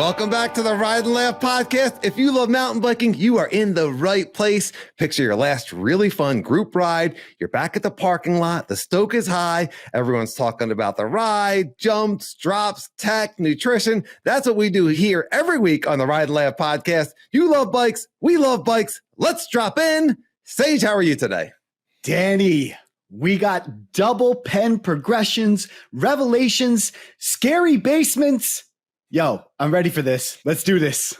Welcome back to the Ride Laugh Podcast. If you love mountain biking, you are in the right place. Picture your last really fun group ride. You're back at the parking lot. The stoke is high. Everyone's talking about the ride, jumps, drops, tech, nutrition. That's what we do here every week on the Ride Laugh Podcast. You love bikes. We love bikes. Let's drop in. Sage, how are you today? Danny, we got double pen progressions, revelations, scary basements. Yo, I'm ready for this. Let's do this.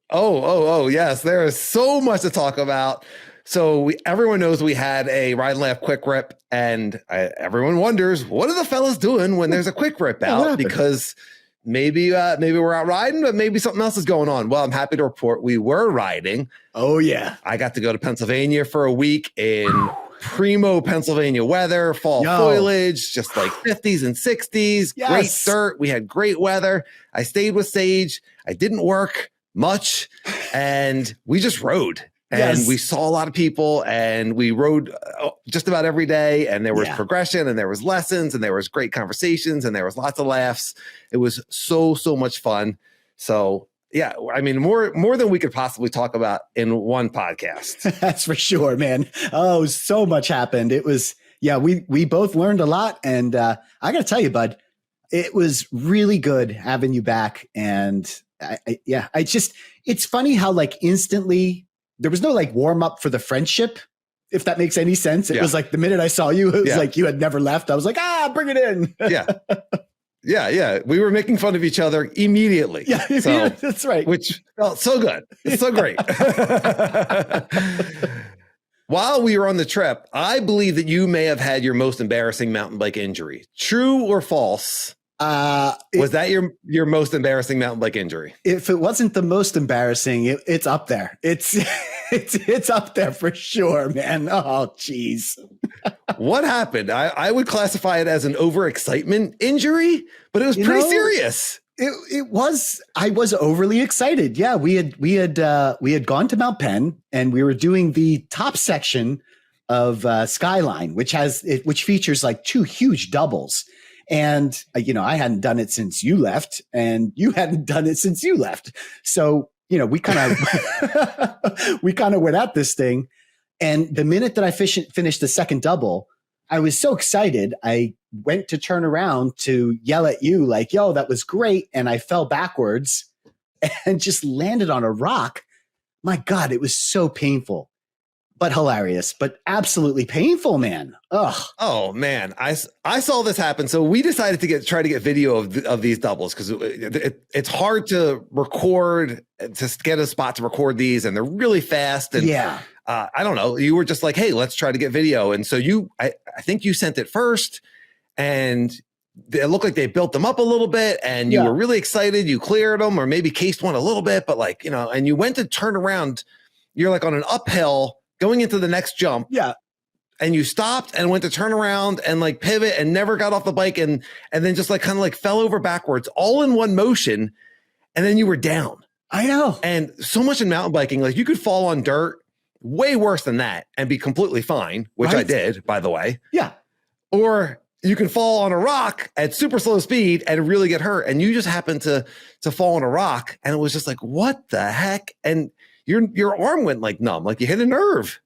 Oh, yes. There is so much to talk about. So everyone knows we had a Ride and Laugh quick rip, and everyone wonders, what are the fellas doing when there's a quick rip out? Because maybe we're out riding, but maybe something else is going on. Well, I'm happy to report we were riding. Oh, yeah. I got to go to Pennsylvania for a week in primo Pennsylvania weather, fall foliage, just like 50s and 60s, great dirt. We had great weather. I stayed with Sage. I didn't work much, and we just rode. And we saw a lot of people, and we rode just about every day, and there was progression, and there was lessons, and there was great conversations, and there was lots of laughs. It was so much fun. So yeah, I mean, more than we could possibly talk about in one podcast. That's for sure, man. Oh, so much happened. It was, we both learned a lot. And I got to tell you, bud, it was really good having you back. And it's funny how like instantly there was no like warm up for the friendship, if that makes any sense. It was like the minute I saw you, it was like you had never left. I was like, bring it in. Yeah. We were making fun of each other immediately. Yeah, that's right. Which felt so good. It's so great. While we were on the trip, I believe that you may have had your most embarrassing mountain bike injury. True or false? Was that your most embarrassing mountain bike injury? If it wasn't the most embarrassing, it's up there. It's up there for sure, man. Oh, geez. What happened? I would classify it as an overexcitement injury, but it was pretty serious. It was. I was overly excited. Yeah, we had gone to Mount Penn, and we were doing the top section of Skyline, which features like two huge doubles. And, I hadn't done it since you left, and you hadn't done it since you left. So, we kind of went at this thing. And the minute that I finished the second double, I was so excited. I went to turn around to yell at you like, yo, that was great. And I fell backwards and just landed on a rock. My God, it was so painful. But hilarious, but absolutely painful, man. Ugh. Oh man, I saw this happen. So we decided to try to get video of these doubles because it's hard to record, to get a spot to record these, and they're really fast. And I don't know. You were just like, hey, let's try to get video, and so I think you sent it first, and it looked like they built them up a little bit, and you were really excited. You cleared them, or maybe cased one a little bit, but like and you went to turn around. You're like on an uphill, going into the next jump. Yeah. And you stopped and went to turn around and like pivot and never got off the bike and then just like kind of like fell over backwards all in one motion. And then you were down. I know. And so much in mountain biking, like you could fall on dirt way worse than that and be completely fine, which I did, by the way. Yeah. Or you can fall on a rock at super slow speed and really get hurt. And you just happened to fall on a rock. And it was just like, what the heck? And your arm went like numb, like you hit a nerve.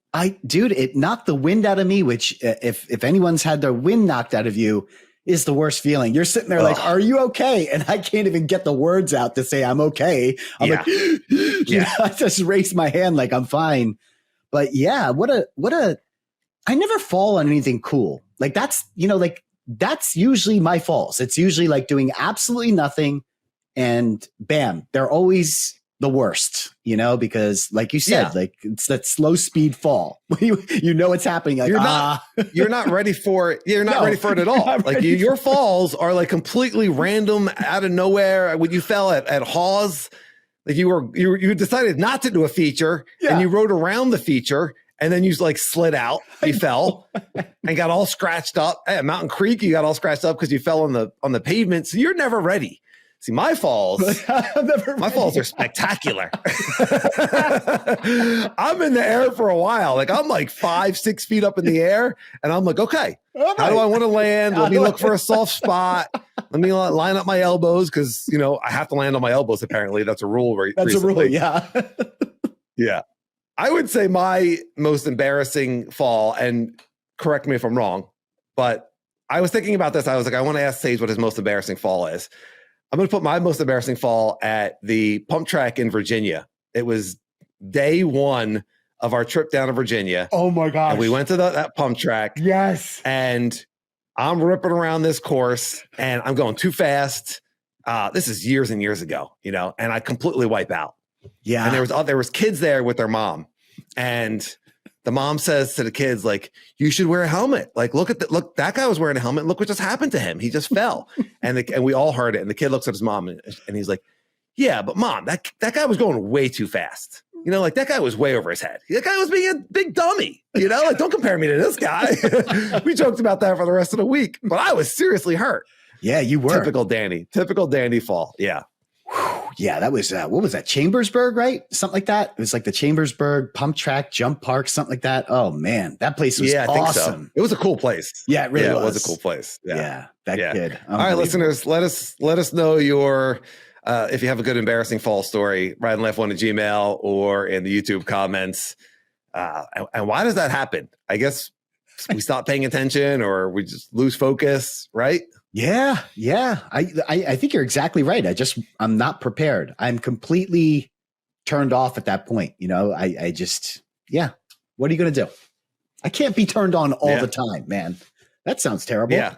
Dude, it knocked the wind out of me, which if anyone's had their wind knocked out of you is the worst feeling. You're sitting there like, are you okay? And I can't even get the words out to say I'm okay. I'm like, I just raised my hand like I'm fine. But yeah, I never fall on anything cool. Like that's usually my falls. It's usually like doing absolutely nothing and bam, they're always the worst, because like you said, like it's that slow speed fall. you know it's happening. Like, you're not ready for it. You're not ready for it at all. Like your falls are like completely random out of nowhere. When you fell at Hawes, like you decided not to do a feature and you rode around the feature and then you like slid out, you fell and got all scratched up. At Mountain Creek, you got all scratched up because you fell on the pavement. So you're never ready. See, my falls are spectacular. I'm in the air for a while. Like I'm like 5-6 feet up in the air. And I'm like, okay, how do I want to land? Let me look for a soft spot. Let me line up my elbows. Cause you know, I have to land on my elbows. Apparently that's a rule. That's a rule. Yeah. Yeah. I would say my most embarrassing fall, and correct me if I'm wrong, but I was thinking about this. I was like, I want to ask Sage what his most embarrassing fall is. I'm going to put my most embarrassing fall at the pump track in Virginia. It was day one of our trip down to Virginia. Oh my gosh. And we went to that pump track. Yes. And I'm ripping around this course and I'm going too fast. This is years and years ago, you know, and I completely wipe out. Yeah. And there was kids there with their mom. And the mom says to the kids, like, you should wear a helmet. Like, look, that guy was wearing a helmet. Look what just happened to him. He just fell. And we all heard it. And the kid looks at his mom and he's like, yeah, but mom, that guy was going way too fast. You know, like that guy was way over his head. That guy was being a big dummy. You know, like don't compare me to this guy. We joked about that for the rest of the week, but I was seriously hurt. Yeah, you were. Typical Danny fall. Yeah. Yeah, that was, what was that? Chambersburg, right? Something like that. It was like the Chambersburg pump track, jump park, something like that. Oh man, that place was awesome. Think so. It was a cool place. Yeah, it really was. It was a cool place. Yeah, kid. All right, listeners, let us know your, if you have a good embarrassing fall story, Ride and Laugh 1 at Gmail or in the YouTube comments. And why does that happen? I guess we stop paying attention or we just lose focus, right? Yeah. I think you're exactly right. I'm not prepared. I'm completely turned off at that point. You know, I just, what are you going to do? I can't be turned on all the time, man. That sounds terrible. Yeah.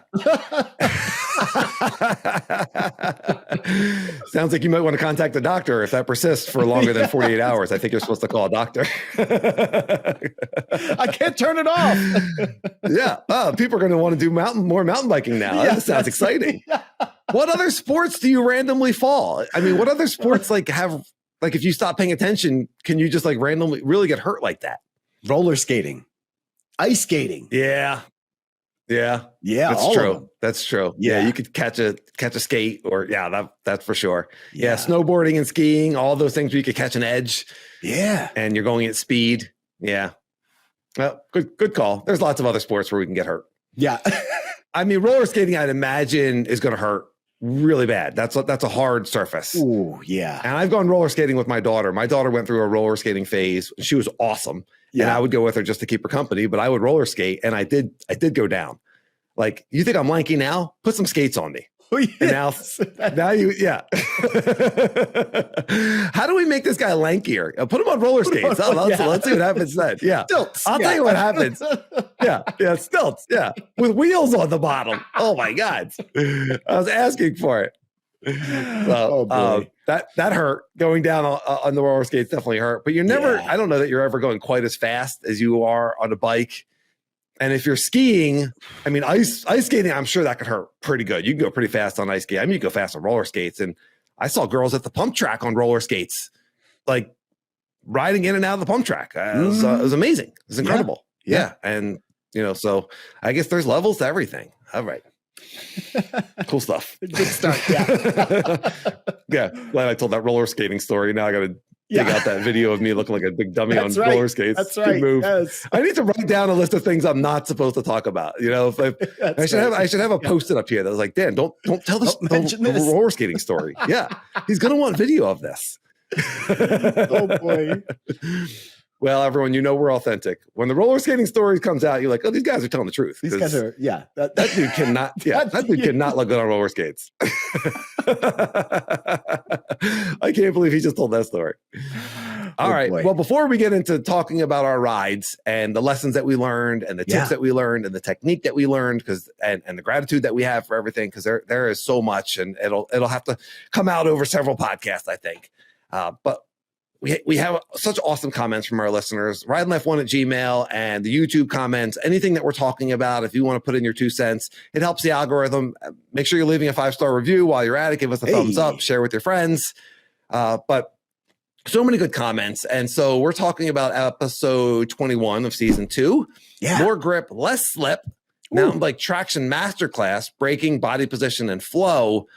Sounds like you might want to contact the doctor if that persists for longer than 48 hours. I think you're supposed to call a doctor. I can't turn it off. Yeah. People are going to want to do more mountain biking now. That sounds exciting. Yeah. What other sports do you randomly fall? I mean, what other sports have if you stop paying attention, can you just like randomly really get hurt like that? Roller skating, ice skating. Yeah. That's true. Yeah, you could catch a skate or that's for sure. Yeah, snowboarding and skiing, all those things where you could catch an edge. Yeah, and you're going at speed. Yeah, well, good call. There's lots of other sports where we can get hurt. Yeah, I mean, roller skating, I'd imagine, is going to hurt really bad. That's a hard surface. Ooh, yeah. And I've gone roller skating with my daughter. My daughter went through a roller skating phase. She was awesome. Yeah. And I would go with her just to keep her company, but I would roller skate and I did go down. Like, you think I'm lanky now? Put some skates on me. Oh, yes. And now you. How do we make this guy lankier? Put him on roller skates. Let's see what happens then. Yeah. Stilts. I'll tell you what happens. Yeah. Stilts. Yeah. With wheels on the bottom. Oh my God. I was asking for it. So, that hurt. Going down on the roller skates definitely hurt, but you're never, I don't know that you're ever going quite as fast as you are on a bike. And if you're skiing, I mean, ice skating, I'm sure that could hurt pretty good. You can go pretty fast on ice skating. I mean, you go fast on roller skates. And I saw girls at the pump track on roller skates, like riding in and out of the pump track. It was amazing. It was incredible. Yeah. And, so I guess there's levels to everything. All right. Cool stuff. Good start. Yeah. Yeah. Glad I told that roller skating story. Now I got to dig out that video of me looking like a big dummy on roller skates. That's right. Good move. Yes. I need to write down a list of things I'm not supposed to talk about. I should have a post-it up here that was like, Dan, don't tell the roller skating story. Yeah. He's going to want video of this. Oh boy. Well, everyone, we're authentic. When the roller skating story comes out, you're like, oh, these guys are telling the truth. These guys are, that dude cannot, that dude cannot look good on roller skates. I can't believe he just told that story. All right. Boy. Well, before we get into talking about our rides and the lessons that we learned and the tips that we learned and the technique that we learned, and the gratitude that we have for everything, because there is so much, and it'll have to come out over several podcasts, I think. But we have such awesome comments from our listeners. Ride and Laugh 1 at Gmail and the YouTube comments, anything that we're talking about. If you want to put in your 2 cents, it helps the algorithm. Make sure you're leaving a 5-star review while you're at it. Give us a thumbs up, share with your friends. But so many good comments. And so we're talking about episode 21 of season 2. Yeah. More grip, less slip. Mountain bike traction masterclass, braking, body position, and flow.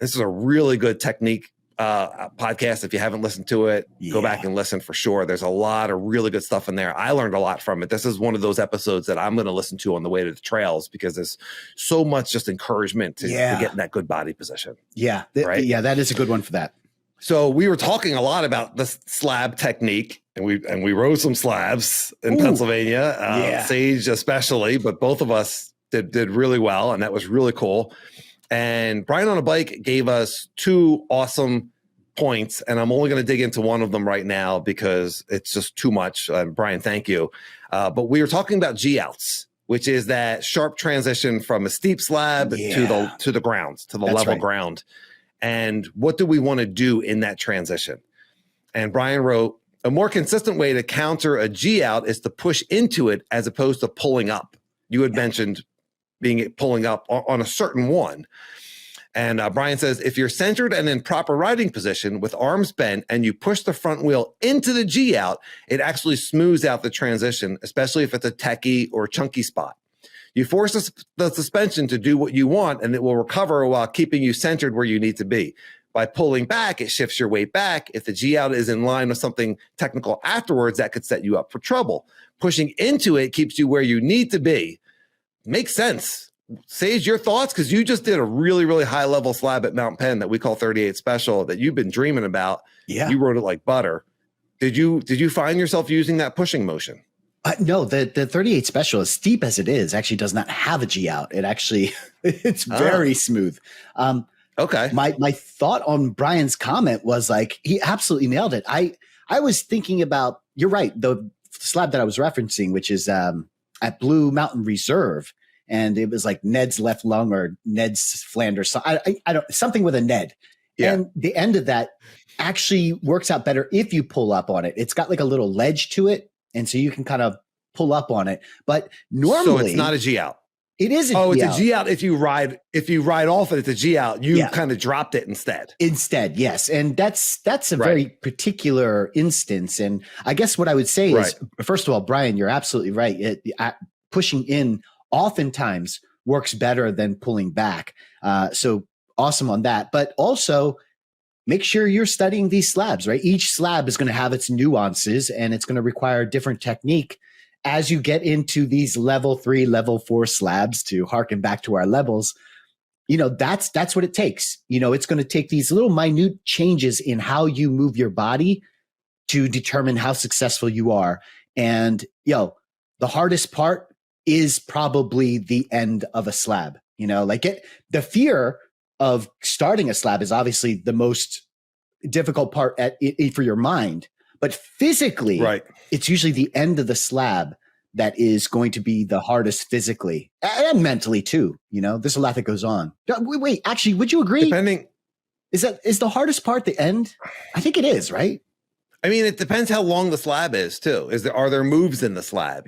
This is a really good technique podcast. If you haven't listened to it, go back and listen for sure. There's a lot of really good stuff in there. I learned a lot from it. This is one of those episodes that I'm going to listen to on the way to the trails because there's so much just encouragement to get in that good body position. Yeah. Right? Yeah, that is a good one for that. So we were talking a lot about the slab technique, and we rode some slabs in Pennsylvania, Sage especially, but both of us did really well, and that was really cool. And Brian on a Bike gave us 2 awesome points, and I'm only going to dig into one of them right now because it's just too much. Brian, thank you. But we were talking about G-outs, which is that sharp transition from a steep slab to the ground, to the level ground. And what do we want to do in that transition? And Brian wrote, a more consistent way to counter a G-out is to push into it as opposed to pulling up. You had mentioned pulling up on a certain one. And Brian says, if you're centered and in proper riding position with arms bent and you push the front wheel into the G-out, it actually smooths out the transition, especially if it's a techie or chunky spot. You force the suspension to do what you want and it will recover while keeping you centered where you need to be. By pulling back, it shifts your weight back. If the G-out is in line with something technical afterwards, that could set you up for trouble. Pushing into it keeps you where you need to be. Makes sense. Sage, your thoughts? Because you just did a really, really high level slab at Mount Penn that we call 38 Special that you've been dreaming about. Yeah. You rode it like butter. Did you find yourself using that pushing motion? No, the 38 Special, as steep as it is, actually does not have a G out. It actually, it's very smooth. Okay. My thought on Brian's comment was like, he absolutely nailed it. I was thinking about, you're right, the slab that I was referencing, which is at Blue Mountain Reserve. And it was like Ned's left lung or Ned's Flanders. So I don't, something with a Ned. Yeah. And the end of that actually works out better if you pull up on it. It's got like a little ledge to it. And so you can kind of pull up on it. But normally. So it's not a G out. It is a G out. A G out if you ride off it, it's a G out. You kind of dropped it instead. Instead, yes. And that's a very particular instance. And I guess what I would say is, first of all, Brian, you're absolutely right. Pushing in oftentimes works better than pulling back. So awesome on that. But also make sure you're studying these slabs, right? Each slab is going to have its nuances and it's going to require a different technique. As you get into these level 3, level 4 slabs, to harken back to our levels, that's what it takes. It's going to take these little minute changes in how you move your body to determine how successful you are. And, the hardest part is probably the end of a slab. The fear of starting a slab is obviously the most difficult part for your mind. But physically, it's usually the end of the slab that is going to be the hardest physically and mentally too. There's a lot that goes on. Wait, actually, would you agree? Is the hardest part the end? I think it is, right? I mean, it depends how long the slab is too. Are there moves in the slab?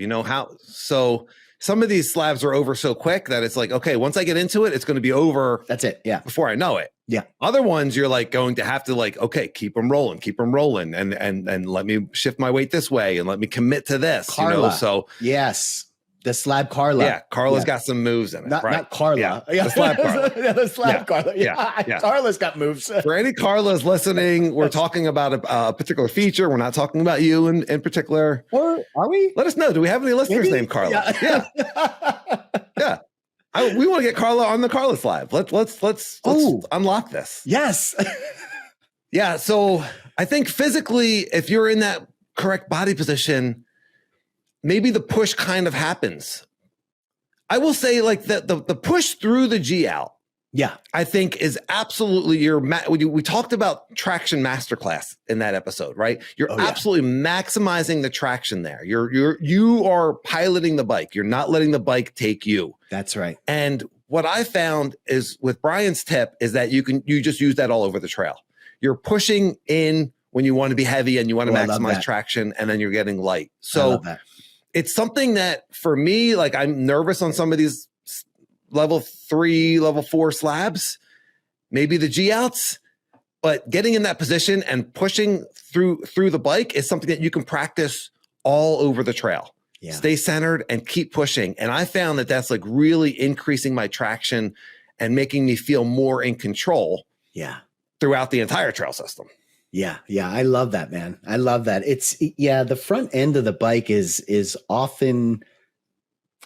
So some of these slabs are over so quick that it's like, okay, once I get into it, it's going to be over. That's it. Yeah. Before I know it. Yeah. Other ones you're like going to have to okay, keep them rolling. And let me shift my weight this way and let me commit to this, Carla. So yes. The slab Carla. Yeah. Carla's got some moves in it. Not Carla. Yeah. The slab Carla. The slab Carla. Yeah. Carla's got moves. For any Carlas listening, we're talking about a particular feature. We're not talking about you in particular. Or are we? Let us know. Do we have any listeners named Carla? Yeah. We want to get Carla on the Carla Slab. Let's unlock this. Yes. Yeah. So I think physically, if you're in that correct body position, maybe the push kind of happens. I will say the push through the G out. Yeah. I think is absolutely we talked about traction masterclass in that episode, right? You're absolutely maximizing the traction there. You are piloting the bike. You're not letting the bike take you. That's right. And what I found is with Brian's tip is that you just use that all over the trail. You're pushing in when you want to be heavy and you want to maximize traction, and then you're getting light. So it's something that for me, I'm nervous on some of these level 3, level 4 slabs, maybe the G outs, but getting in that position and pushing through the bike is something that you can practice all over the trail. Yeah. Stay centered and keep pushing. And I found that that's really increasing my traction and making me feel more in control. Yeah. throughout the entire trail system. Yeah. Yeah. I love that, man. I love that. The front end of the bike is often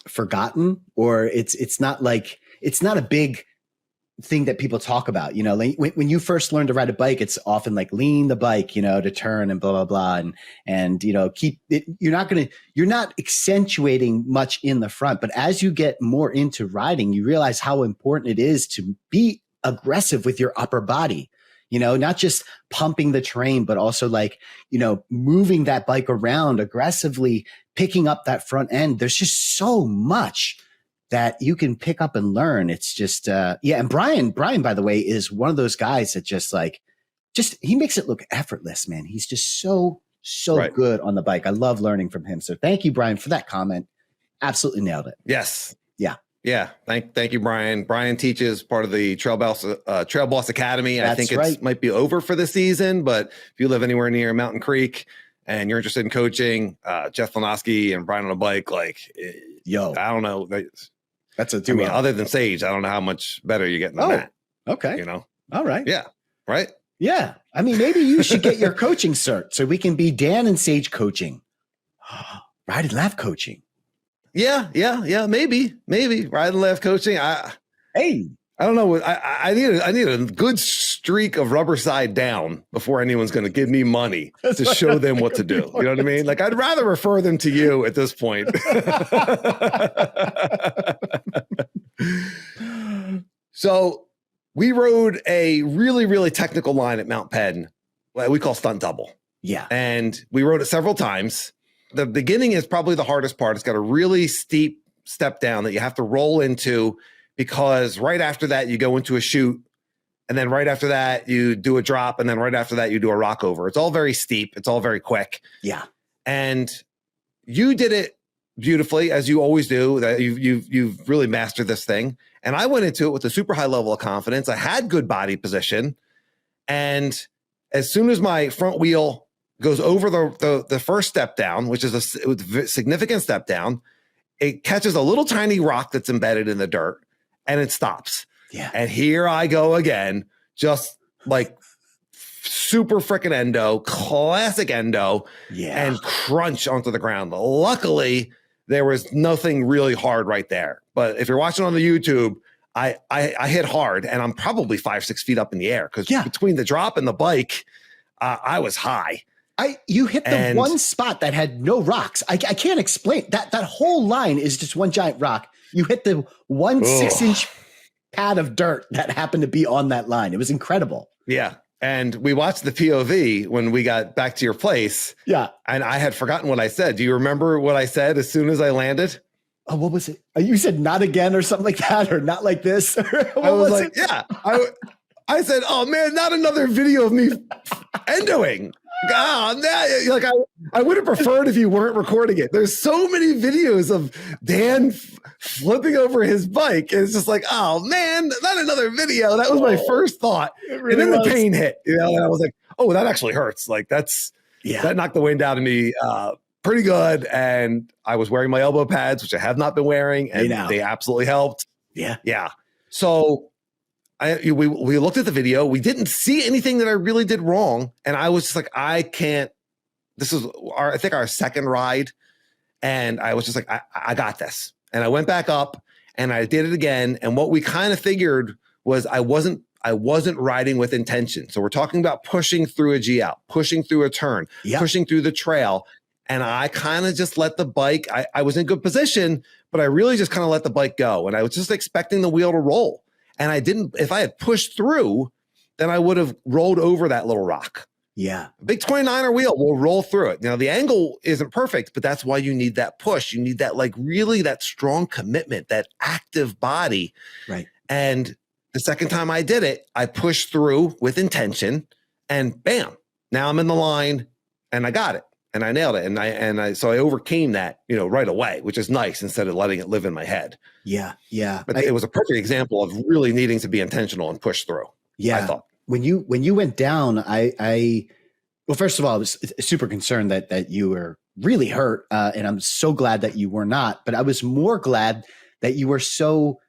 forgotten, or it's not a big thing that people talk about, like when you first learn to ride a bike, it's often like lean the bike, to turn and blah, blah, blah. And, keep it, you're not accentuating much in the front, but as you get more into riding, you realize how important it is to be aggressive with your upper body, not just pumping the terrain, but also moving that bike around aggressively, picking up that front end. There's just so much that you can pick up and learn. It's just, And Brian, by the way, is one of those guys that he makes it look effortless, man. He's just so right. Good on the bike. I love learning from him. So thank you, Brian, for that comment. Absolutely nailed it. Yes. Yeah. Yeah. Thank you, Brian. Brian teaches part of the Trail Boss Academy. That's I think right. It might be over for the season, but if you live anywhere near Mountain Creek and you're interested in coaching, Jeff Lanoski and Brian on a bike, I don't know. That's a duo. Other than Sage, I don't know how much better you're getting than that. Okay. All right. Yeah. Right. Yeah. Maybe you should get your coaching cert so we can be Dan and Sage coaching. Ride and Laugh coaching. Yeah. Maybe Ride and Laugh coaching. I don't know. I need a good streak of rubber side down before anyone's going to give me money to show them what to do. You know what I mean? I'd rather refer them to you at this point. So we rode a really, really technical line at Mount Penn, what we call stunt double. Yeah. And we rode it several times. The beginning is probably the hardest part. It's got a really steep step down that you have to roll into, because right after that, you go into a chute. And then right after that, you do a drop. And then right after that, you do a rock over. It's all very steep. It's all very quick. Yeah. And you did it beautifully, as you always do. That you've really mastered this thing. And I went into it with a super high level of confidence. I had good body position. And as soon as my front wheel goes over the first step down, which is a significant step down, it catches a little tiny rock that's embedded in the dirt, and it stops. Yeah. And here I go again, just super freaking Endo, classic Endo, and crunch onto the ground. Luckily, there was nothing really hard right there. But if you're watching on the YouTube, I hit hard, and I'm probably 5-6 feet up in the air, because between the drop and the bike, I was high. You hit the one spot that had no rocks. I can't explain that. That whole line is just one giant rock. You hit the 1 6-inch pad of dirt that happened to be on that line. It was incredible. Yeah. And we watched the POV when we got back to your place. Yeah. And I had forgotten what I said. Do you remember what I said as soon as I landed? Oh, what was it? You said not again or something like that, or not like this. I was like, yeah. I said, oh man, not another video of me endoing. God, I would have preferred if you weren't recording it. There's so many videos of Dan flipping over his bike. And it's just like, oh man, not another video. That was my first thought. Really, and then the pain hit, and I was like, oh, that actually hurts. That knocked the wind out of me pretty good. And I was wearing my elbow pads, which I have not been wearing, and they absolutely helped. Yeah. Yeah. So we looked at the video. We didn't see anything that I really did wrong. And I was just like, I can't, this is I think our second ride. And I was just like, I got this. And I went back up and I did it again. And what we kind of figured was I wasn't riding with intention. So we're talking about pushing through a G out, pushing through a turn, pushing through the trail. And I kind of just let the bike, I was in good position, but I really just kind of let the bike go. And I was just expecting the wheel to roll. And I didn't, if I had pushed through, then I would have rolled over that little rock. Yeah. A big 29er wheel will roll through it. Now, the angle isn't perfect, but that's why you need that push. You need that, really that strong commitment, that active body. Right. And the second time I did it, I pushed through with intention, and bam, now I'm in the line and I got it and I nailed it. So I overcame that, right away, which is nice, instead of letting it live in my head. Yeah. Yeah. But it was a perfect example of really needing to be intentional and push through. Yeah. I thought. When you went down, well, first of all, I was super concerned that you were really hurt. And I'm so glad that you were not, but I was more glad that you were so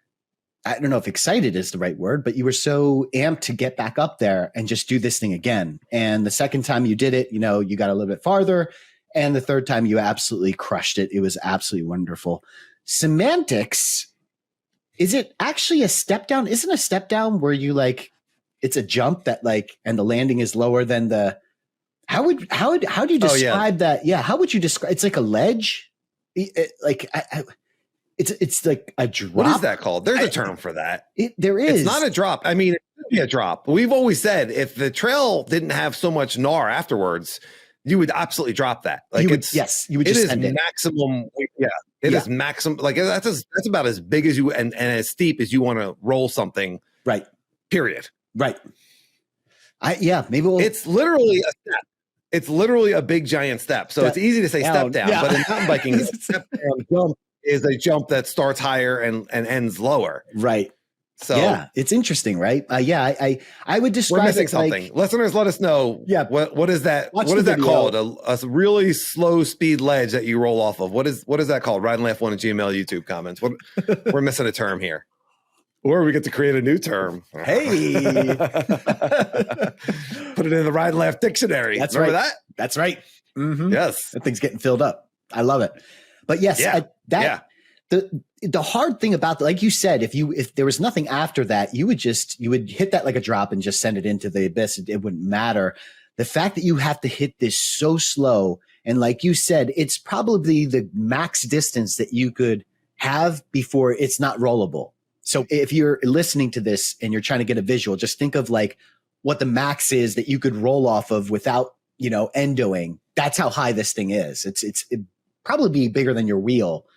I don't know if excited is the right word, but you were so amped to get back up there and just do this thing again. And the second time you did it, you know, you got a little bit farther. And the third time you absolutely crushed it. It was absolutely wonderful. Semantics, is it actually a step down? Isn't a step down where you like, it's a jump that like, and the landing is lower than the, how do you describe that? Yeah. How would you describe, it's like a ledge. It's like a drop. What is that called? There's a term for that. There is. It's not a drop. I mean, it could be a drop. We've always said if the trail didn't have so much gnar afterwards, you would absolutely drop that. Like you would just send it. Maximum. Yeah, it is maximum. Like that's about as big as you and as steep as you want to roll something. Right. Period. Right. Maybe it's literally a step. It's literally a big giant step. So it's easy to say step down, but in mountain biking, a step down jump is a jump that starts higher and ends lower. Right. So yeah, it's interesting, right? I would describe we're missing something. Like, listeners, let us know. Yeah. What is that? What is that called? A really slow speed ledge that you roll off of. What is that called? Ride Laugh 1 at Gmail YouTube comments. We're missing a term here. Or we get to create a new term. Hey. Put it in the Ride Laugh dictionary. That's Remember right. that? That's right. Mm-hmm. Yes. That thing's getting filled up. I love it. But yes, the hard thing about like you said, if there was nothing after that, you would hit that like a drop and just send it into the abyss. It wouldn't matter. The fact that you have to hit this so slow, and like you said, it's probably the max distance that you could have before it's not rollable. So if you're listening to this and you're trying to get a visual, just think of like what the max is that you could roll off of without, endoing. That's how high this thing is. It's probably bigger than your wheel.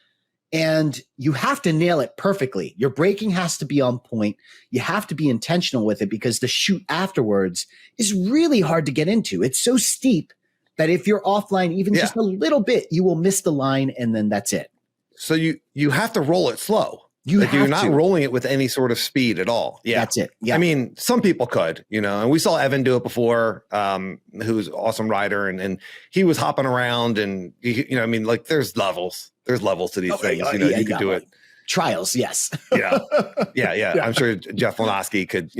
And you have to nail it perfectly. Your braking has to be on point. You have to be intentional with it because the shoot afterwards is really hard to get into. It's so steep that if you're offline even just a little bit, you will miss the line and then that's it. So you have to roll it slow. You're not rolling it with any sort of speed at all. Yeah, that's it. Yeah. I mean, some people could, and we saw Evan do it before, who's an awesome rider, and he was hopping around, and like there's levels to these things. You could do it. Trials, yes. Yeah. I'm sure Jeff Lanoski could,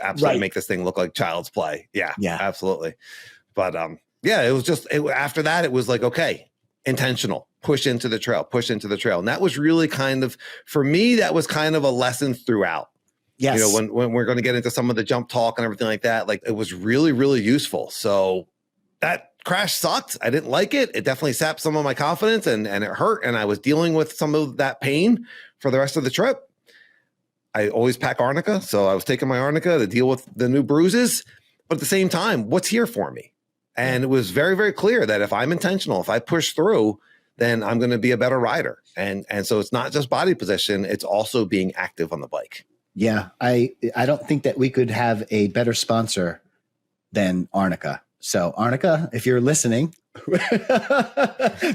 absolutely make this thing look like child's play. Yeah, absolutely. But it was just after that, it was like, okay, intentional. Push into the trail. And that was really for me, that was kind of a lesson throughout. Yes. When we're going to get into some of the jump talk and everything like that, like it was really, really useful. So that crash sucked. I didn't like it. It definitely sapped some of my confidence and it hurt. And I was dealing with some of that pain for the rest of the trip. I always pack arnica. So I was taking my arnica to deal with the new bruises, but at the same time, what's here for me? And it was very, very clear that if I'm intentional, if I push through, then I'm going to be a better rider. And so it's not just body position, it's also being active on the bike. Yeah. I don't think that we could have a better sponsor than Arnica. So Arnica, if you're listening,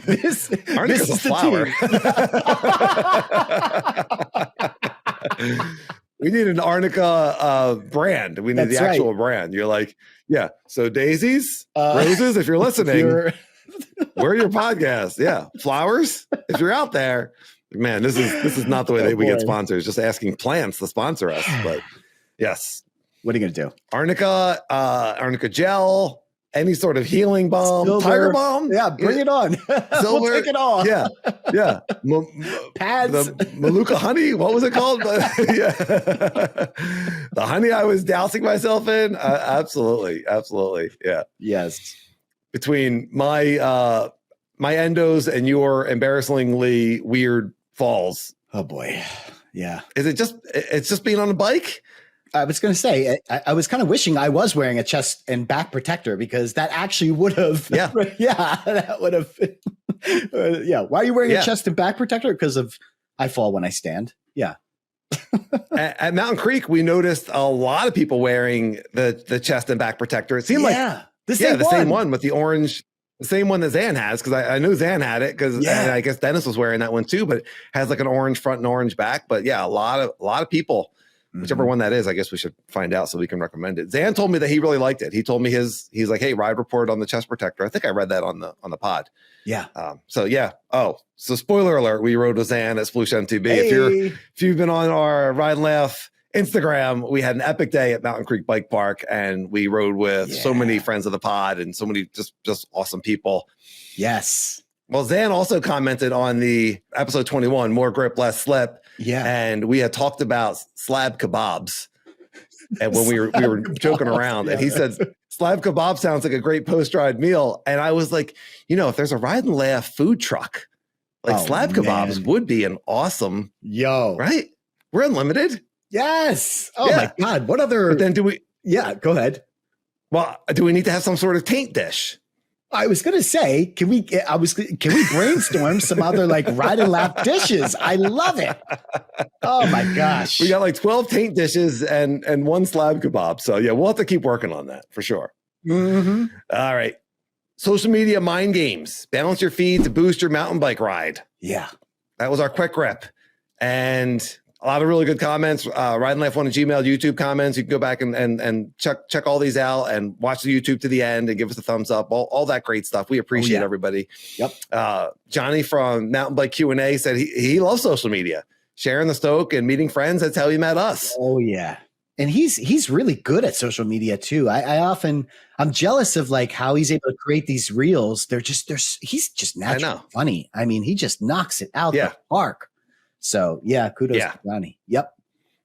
this is a flower. We need an Arnica brand. We need the actual brand. You're like, yeah. So daisies, roses, if you're listening, we're your podcast. Yeah. Flowers. If you're out there, man, this is not the way that we get sponsors, just asking plants to sponsor us. But yes. What are you going to do? Arnica gel, any sort of healing balm, Silver. Tiger balm. Yeah. Bring it on. Silver. We'll take it all. Yeah. Yeah. Pads. The Maluka honey. What was it called? The honey I was dousing myself in. Absolutely. Absolutely. Yeah. Yes. Between my endos and your embarrassingly weird falls. Oh boy. Yeah. It's just being on a bike? I was going to say, I was kind of wishing I was wearing a chest and back protector because that actually would have. Yeah. That would have. Why are you wearing a chest and back protector? Because I fall when I stand. Yeah. At Mountain Creek, we noticed a lot of people wearing the chest and back protector. It seemed like. The same one with the orange, the same one that Zan has, because I knew Zan had it because I guess Dennis was wearing that one too, but it has like an orange front and orange back. But yeah, a lot of people Whichever one that is, I guess we should find out so we can recommend it. Zan told me that he really liked it. He told me he's like, hey, Ride report on the chest protector. I think I read that on the pod. Yeah. So yeah. Oh, so spoiler alert, we rode with Zan at Sploosh MTB. Hey. If you've been on our Ride Laugh Instagram, we had an epic day at Mountain Creek Bike Park, and we rode with so many friends of the pod and so many just awesome people. Yes. Well, Zan also commented on the episode 21, More Grip, Less Slip. Yeah. And we had talked about slab kebabs. And when we were joking around, and he said, slab kebab sounds like a great post-ride meal. And I was like, if there's a Ride and Laugh food truck, like slab kebabs would be an awesome, right? We're unlimited. Yes. Oh my God. What other? But then go ahead. Well, do we need to have some sort of taint dish? I was going to say, can we brainstorm some other like Ride and Laugh dishes? I love it. Oh my gosh. We got like 12 taint dishes and one slab kebab. So yeah, we'll have to keep working on that for sure. Mm-hmm. All right. Social media mind games. Balance your feed to boost your mountain bike ride. Yeah. That was our quick rip. And a lot of really good comments. Ride and Laugh 1 at Gmail, YouTube comments. You can go back and check all these out and watch the YouTube to the end and give us a thumbs up. All that great stuff. We appreciate everybody. Yep. Johnny from Mountain Bike Q&A said he loves social media, sharing the stoke and meeting friends. That's how he met us. Oh yeah. And he's really good at social media too. I'm jealous of like how he's able to create these reels. He's just naturally funny. I mean, he just knocks it out the park. So yeah, kudos to Johnny. Yep.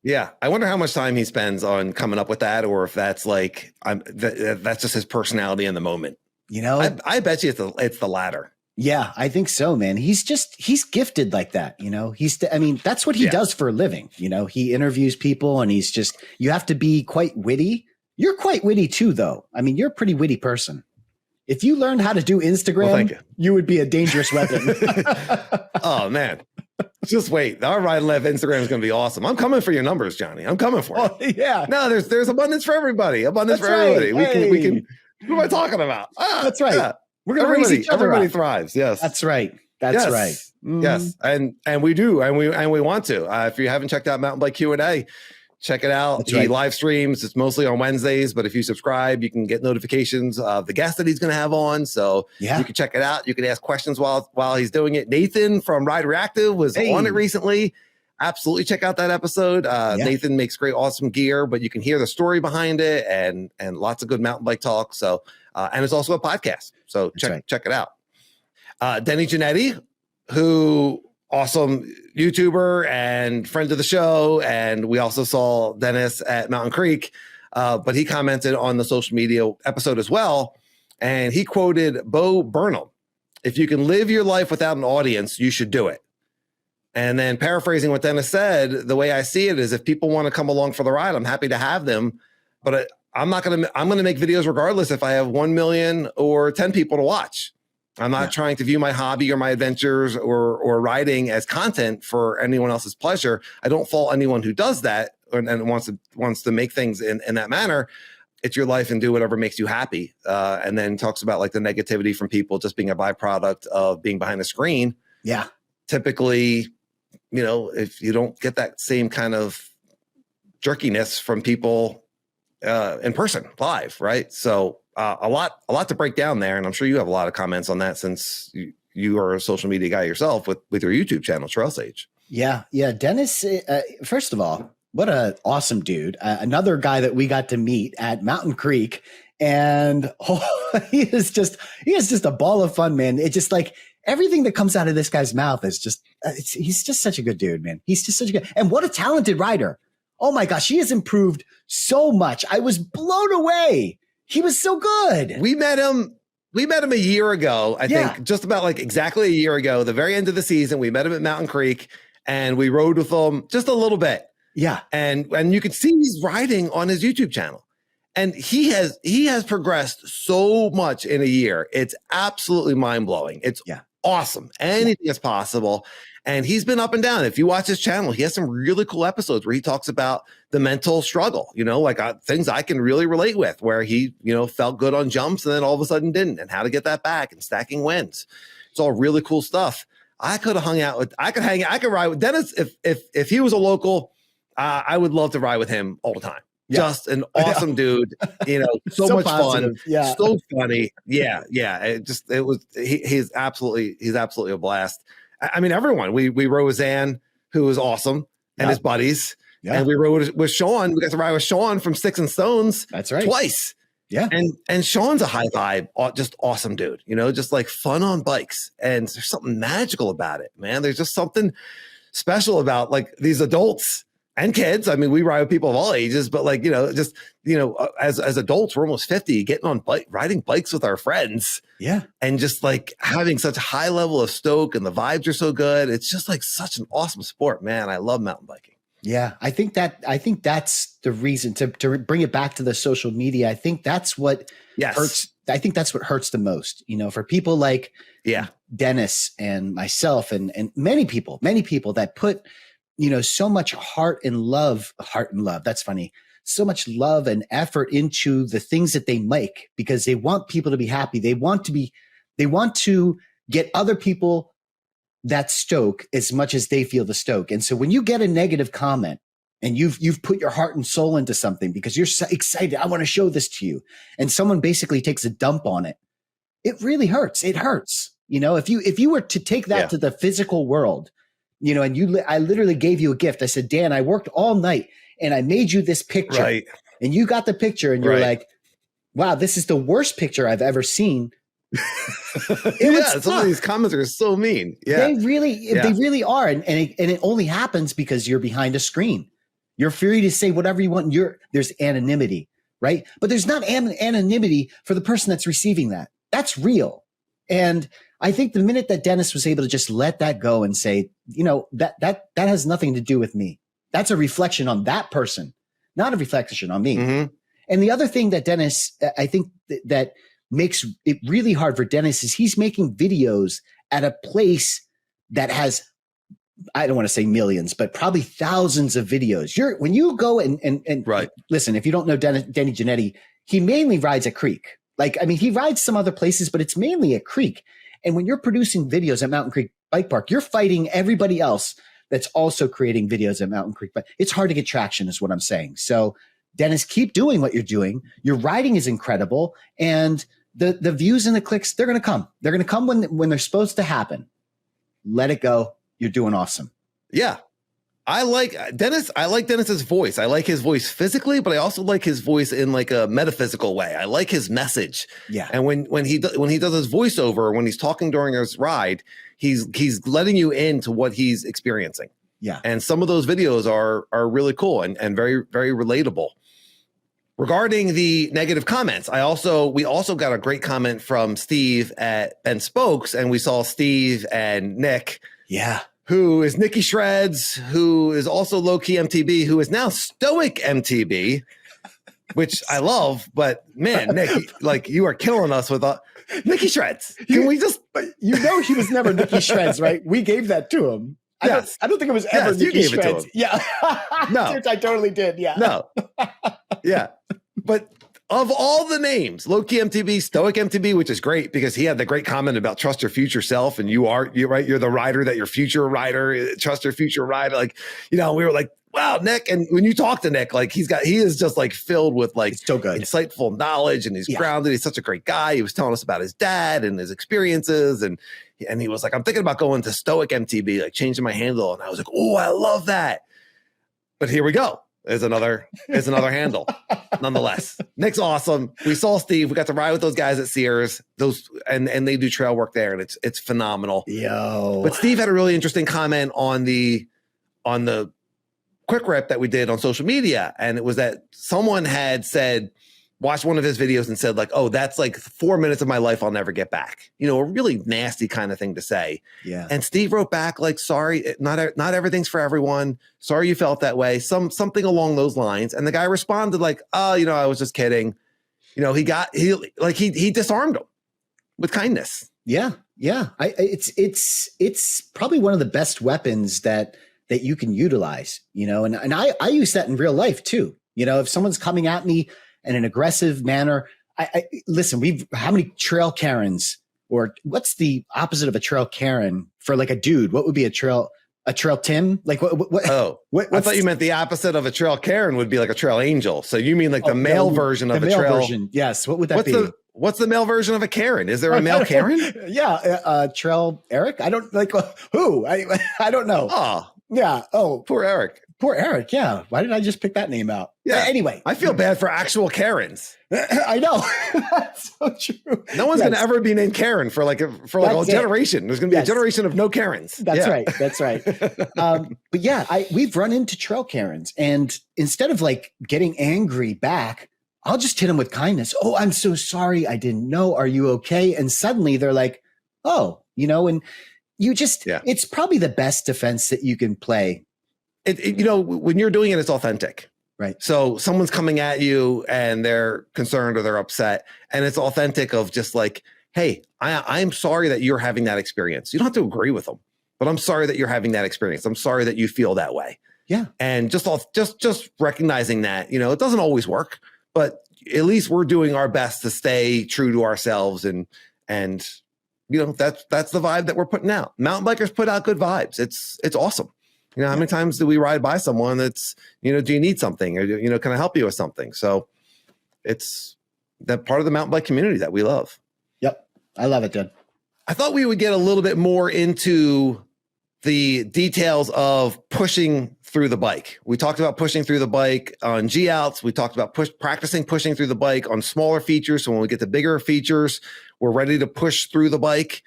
Yeah. I wonder how much time he spends on coming up with that, or if that's like, that's just his personality in the moment. I bet you it's the latter. Yeah, I think so, man. He's gifted like that. That's what he does for a living. He interviews people and you have to be quite witty. You're quite witty too, though. I mean, you're a pretty witty person. If you learned how to do Instagram, you would be a dangerous weapon. Oh man. Just wait. Our Ride and Laugh Instagram is going to be awesome. I'm coming for your numbers, Johnny. I'm coming for it. Oh, yeah. No, there's abundance for everybody. Everybody. Hey. We can. What am I talking about? That's right. Yeah. We're going to raise each other Everybody up. thrives. Yes. That's right. That's right. Mm-hmm. Yes. And we do. And we want to. If you haven't checked out Mountain Bike Q&A, check it out. He live streams. It's mostly on Wednesdays, but if you subscribe, you can get notifications of the guest that he's going to have on. So you can check it out. You can ask questions while he's doing it. Nathan from Ride Reactive was on it recently. Absolutely check out that episode. Nathan makes great, awesome gear, but you can hear the story behind it and lots of good mountain bike talk. So, and it's also a podcast. So check it out. Denny Giannetti, who awesome YouTuber and friend of the show. And we also saw Dennis at Mountain Creek, but he commented on the social media episode as well. And he quoted Bo Burnham. If you can live your life without an audience, you should do it. And then paraphrasing what Dennis said, the way I see it is if people want to come along for the ride, I'm happy to have them, but I'm going to make videos regardless if I have 1 million or 10 people to watch. I'm not trying to view my hobby or my adventures or riding as content for anyone else's pleasure. I don't fault anyone who does that and wants to make things in that manner. It's your life and do whatever makes you happy. And then talks about like the negativity from people just being a byproduct of being behind the screen. Yeah. Typically, if you don't get that same kind of jerkiness from people in person, live, right? So a lot to break down there, and I'm sure you have a lot of comments on that since you are a social media guy yourself with your YouTube channel, Trail Sage. Yeah. Dennis, first of all, what an awesome dude. Another guy that we got to meet at Mountain Creek, and he is just a ball of fun, man. It's just like everything that comes out of this guy's mouth is just he's just such a good dude, man. He's just such a good, and what a talented rider. Oh my gosh, he has improved so much. I was blown away. He was so good. We met him a year ago, I think, just about like exactly a year ago, the very end of the season. We met him at Mountain Creek and we rode with him just a little bit. Yeah. And you can see he's riding on his YouTube channel. And he has progressed so much in a year. It's absolutely mind-blowing. It's awesome. Anything is possible. And he's been up and down. If you watch his channel, he has some really cool episodes where he talks about the mental struggle, like things I can really relate with, where he, felt good on jumps and then all of a sudden didn't, and how to get that back and stacking wins. It's all really cool stuff. I could ride with Dennis if he was a local I would love to ride with him all the time. Yeah. Just an awesome dude, so much positive. fun, yeah, so funny. Yeah. He's absolutely a blast. I mean, everyone, we rode with Zan, who was awesome, and his buddies. Yeah. And we rode with Sean. We got to ride with Sean from Sticks and Stones. That's right. Twice. Yeah. And Sean's a high vibe, just awesome dude, just like fun on bikes. And there's something magical about it, man. There's just something special about like these adults and kids. I mean, we ride with people of all ages, but like, as adults, we're almost 50, getting on riding bikes with our friends. Yeah. And just like having such a high level of stoke, and the vibes are so good. It's just like such an awesome sport, man. I love mountain biking. Yeah. I think that's the reason to bring it back to the social media. I think that's what hurts. I think that's what hurts the most, for people like Dennis and myself and many people that put, so much heart and love. That's funny. So much love and effort into the things that they make because they want people to be happy. They want to get other people that stoke as much as they feel the stoke. And so when you get a negative comment and you've put your heart and soul into something because you're so excited, I want to show this to you, and someone basically takes a dump on it, it really hurts. It hurts. If you were to take that to the physical world, and I literally gave you a gift. I said, Dan, I worked all night and I made you this picture, right? And you got the picture and you're like, wow, this is the worst picture I've ever seen. Some of these comments are so mean. Yeah, they really are. And it only happens because you're behind a screen. You're free to say whatever you want. There's anonymity, right? But there's not anonymity for the person that's receiving that. That's real. And I think the minute that Dennis was able to just let that go and say, that has nothing to do with me. That's a reflection on that person, not a reflection on me. Mm-hmm. And the other thing that Dennis, I think that makes it really hard for Dennis is he's making videos at a place that has, I don't want to say millions, but probably thousands of videos. When you go and right. Listen, if you don't know Denny Janetti, he mainly rides a creek. He rides some other places, but it's mainly a creek. And when you're producing videos at Mountain Creek Bike Park, you're fighting everybody else that's also creating videos at Mountain Creek. But it's hard to get traction is what I'm saying. So Dennis, keep doing what you're doing. Your riding is incredible. And the views and the clicks, they're going to come. They're going to come when they're supposed to happen. Let it go. You're doing awesome. Yeah. I like Dennis's voice. I like his voice physically, but I also like his voice in like a metaphysical way. I like his message. Yeah. And when he does his voiceover, when he's talking during his ride, he's letting you into what he's experiencing. Yeah. And some of those videos are really cool and very, very relatable. Regarding the negative comments, we also got a great comment from Steve at Ben Spokes, and we saw Steve and Nick. Yeah. Who is Nikki Shreds, who is also low-key MTB, who is now Stoic MTB, which I love. But man, Nick, like you are killing us with Nikki Shreds. Can we just? He was never Nikki Shreds, right? We gave that to him. I don't think it was ever Nikki Shreds. Yeah, no, I totally did. Yeah, no, yeah, but. Of all the names, low-key MTB, Stoic MTB, which is great because he had the great comment about trust your future self, and you're right. You're the rider that your future rider. Trust your future rider. Like, we were like, wow, Nick. And when you talk to Nick, like he is just like filled with like so good, insightful knowledge, and he's grounded. He's such a great guy. He was telling us about his dad and his experiences, and he was like, I'm thinking about going to Stoic MTB, like changing my handle. And I was like, oh, I love that. But here we go. Is another handle. Nonetheless, Nick's awesome. We saw Steve. We got to ride with those guys at Ceres. And they do trail work there, and it's phenomenal. Yo. But Steve had a really interesting comment on the quick rip that we did on social media, and it was that someone had watched one of his videos and said like, oh, that's like 4 minutes of my life I'll never get back. A really nasty kind of thing to say. Yeah. And Steve wrote back like, sorry, not everything's for everyone. Sorry you felt that way. Something along those lines. And the guy responded like, oh, I was just kidding. He disarmed him with kindness. Yeah. Yeah. It's probably one of the best weapons that you can utilize, and I use that in real life too. If someone's coming at me in an aggressive manner, I listen, how many trail Karens, or what's the opposite of a trail Karen for like a dude? What would be a trail A trail Tim? Like what? Oh, I thought you meant the opposite of a trail Karen would be like a trail angel. So you mean like the male version of a trail version? Yes. What would that be? What's the male version of a Karen? Is there a male Karen? Yeah. Trail Eric? I don't like who? I don't know. Oh, yeah. Oh, poor Eric. Poor Eric. Yeah. Why did I just pick that name out? Yeah. Anyway, I feel bad for actual Karens. I know. That's so true. No one's going to ever be named Karen for like a generation. There's going to be a generation of no Karens. That's right. That's right. But yeah, we've run into trail Karens, and instead of like getting angry back, I'll just hit them with kindness. Oh, I'm so sorry. I didn't know. Are you okay? And suddenly they're like, oh, and you just, it's probably the best defense that you can play. When you're doing it, it's authentic. Right. So someone's coming at you and they're concerned or they're upset, and it's authentic of just like, hey, I'm sorry that you're having that experience. You don't have to agree with them, but I'm sorry that you're having that experience. I'm sorry that you feel that way. Yeah. And just recognizing that, it doesn't always work, but at least we're doing our best to stay true to ourselves. And that's the vibe that we're putting out. Mountain bikers put out good vibes. It's awesome. How many times do we ride by someone that's, do you need something, or, can I help you with something? So it's that part of the mountain bike community that we love. Yep. I love it, dude. I thought we would get a little bit more into the details of pushing through the bike. We talked about pushing through the bike on G outs. We talked about practicing pushing through the bike on smaller features. So when we get to bigger features, we're ready to push through the bike.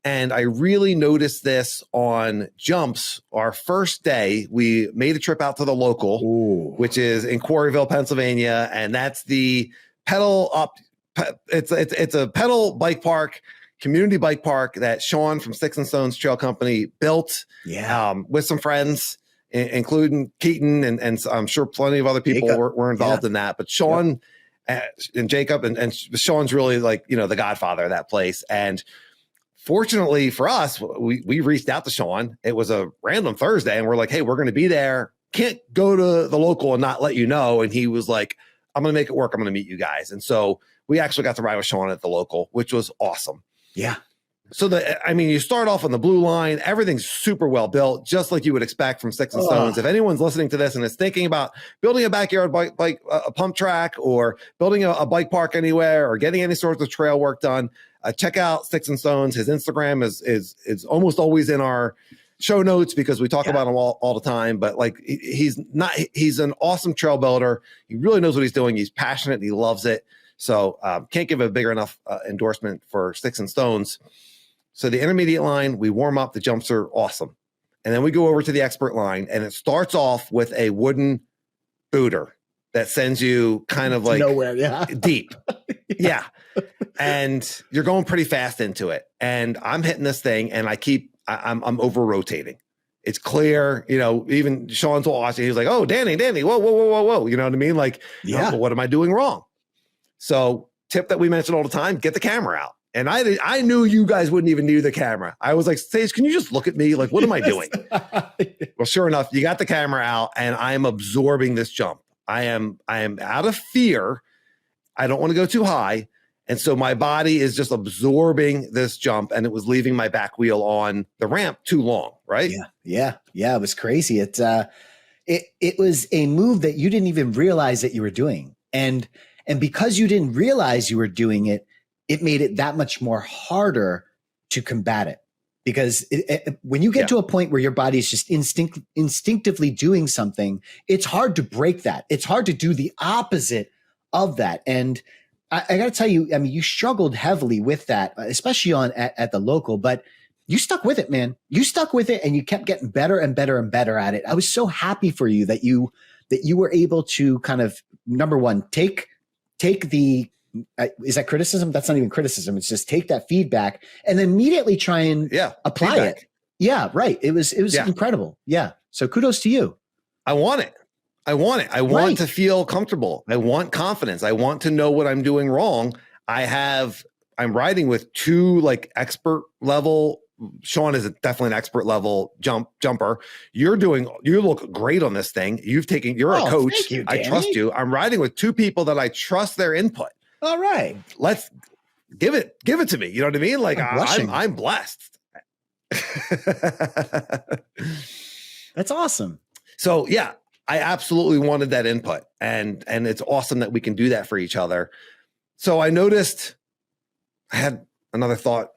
And I really noticed this on jumps. Our first day, we made a trip out to the local, which is in Quarryville, Pennsylvania. And that's the pedal up. It's a pedal bike park, community bike park that Sean from Sticks and Stones Trail Company built with some friends, including Keaton. And I'm sure plenty of other people were involved in that. But Sean and Jacob and Sean's really like, the godfather of that place. And fortunately for us, we reached out to Sean. It was a random Thursday, and we're like, hey, we're going to be there. Can't go to the local and not let you know. And he was like, I'm going to make it work. I'm going to meet you guys. And so we actually got to ride with Sean at the local, which was awesome. Yeah. So you start off on the blue line. Everything's super well built, just like you would expect from Sticks and Stones. If anyone's listening to this and is thinking about building a backyard bike a pump track, or building a bike park anywhere, or getting any sort of trail work done, check out Sticks and Stones. His Instagram is almost always in our show notes because we talk about him all the time. But like, he's an awesome trail builder. He really knows what he's doing. He's passionate and he loves it. So can't give a bigger enough endorsement for Sticks and Stones. So the intermediate line, we warm up. The jumps are awesome. And then we go over to the expert line, and it starts off with a wooden booter that sends you kind of like nowhere, deep. Yeah. And you're going pretty fast into it. And I'm hitting this thing, and I'm over rotating. It's clear, even Sean's watching. He's like, oh, Danny, whoa. You know what I mean? Like, what am I doing wrong? So tip that we mention all the time, get the camera out. And I knew you guys wouldn't even need the camera. I was like, Sage, can you just look at me? Like, what am I doing? Well, sure enough, you got the camera out, and I am absorbing this jump. I am out of fear. I don't want to go too high. And so my body is just absorbing this jump, and it was leaving my back wheel on the ramp too long, right? Yeah. It was crazy. It was a move that you didn't even realize that you were doing. And because you didn't realize you were doing it, it made it that much more harder to combat it. Because when you get to a point where your body is just instinctively doing something, it's hard to break that. It's hard to do the opposite of that. And I got to tell you, I mean, you struggled heavily with that, especially at the local, but you stuck with it, man. You stuck with it, and you kept getting better and better and better at it. I was so happy for you that you were able to kind of, number one, take the, is that criticism? That's not even criticism. It's just take that feedback and immediately try and apply it. Yeah, right. It was incredible. Yeah. So kudos to you. I want it. I want to feel comfortable. I want confidence. I want to know what I'm doing wrong. I'm riding with two like expert level. Sean is definitely an expert level jumper. You look great on this thing. You're a coach. Thank you, I trust you. I'm riding with two people that I trust their input. All right. Let's give it to me. You know what I mean? Like I'm blessed. That's awesome. So yeah, I absolutely wanted that input, and it's awesome that we can do that for each other. So I noticed I had another thought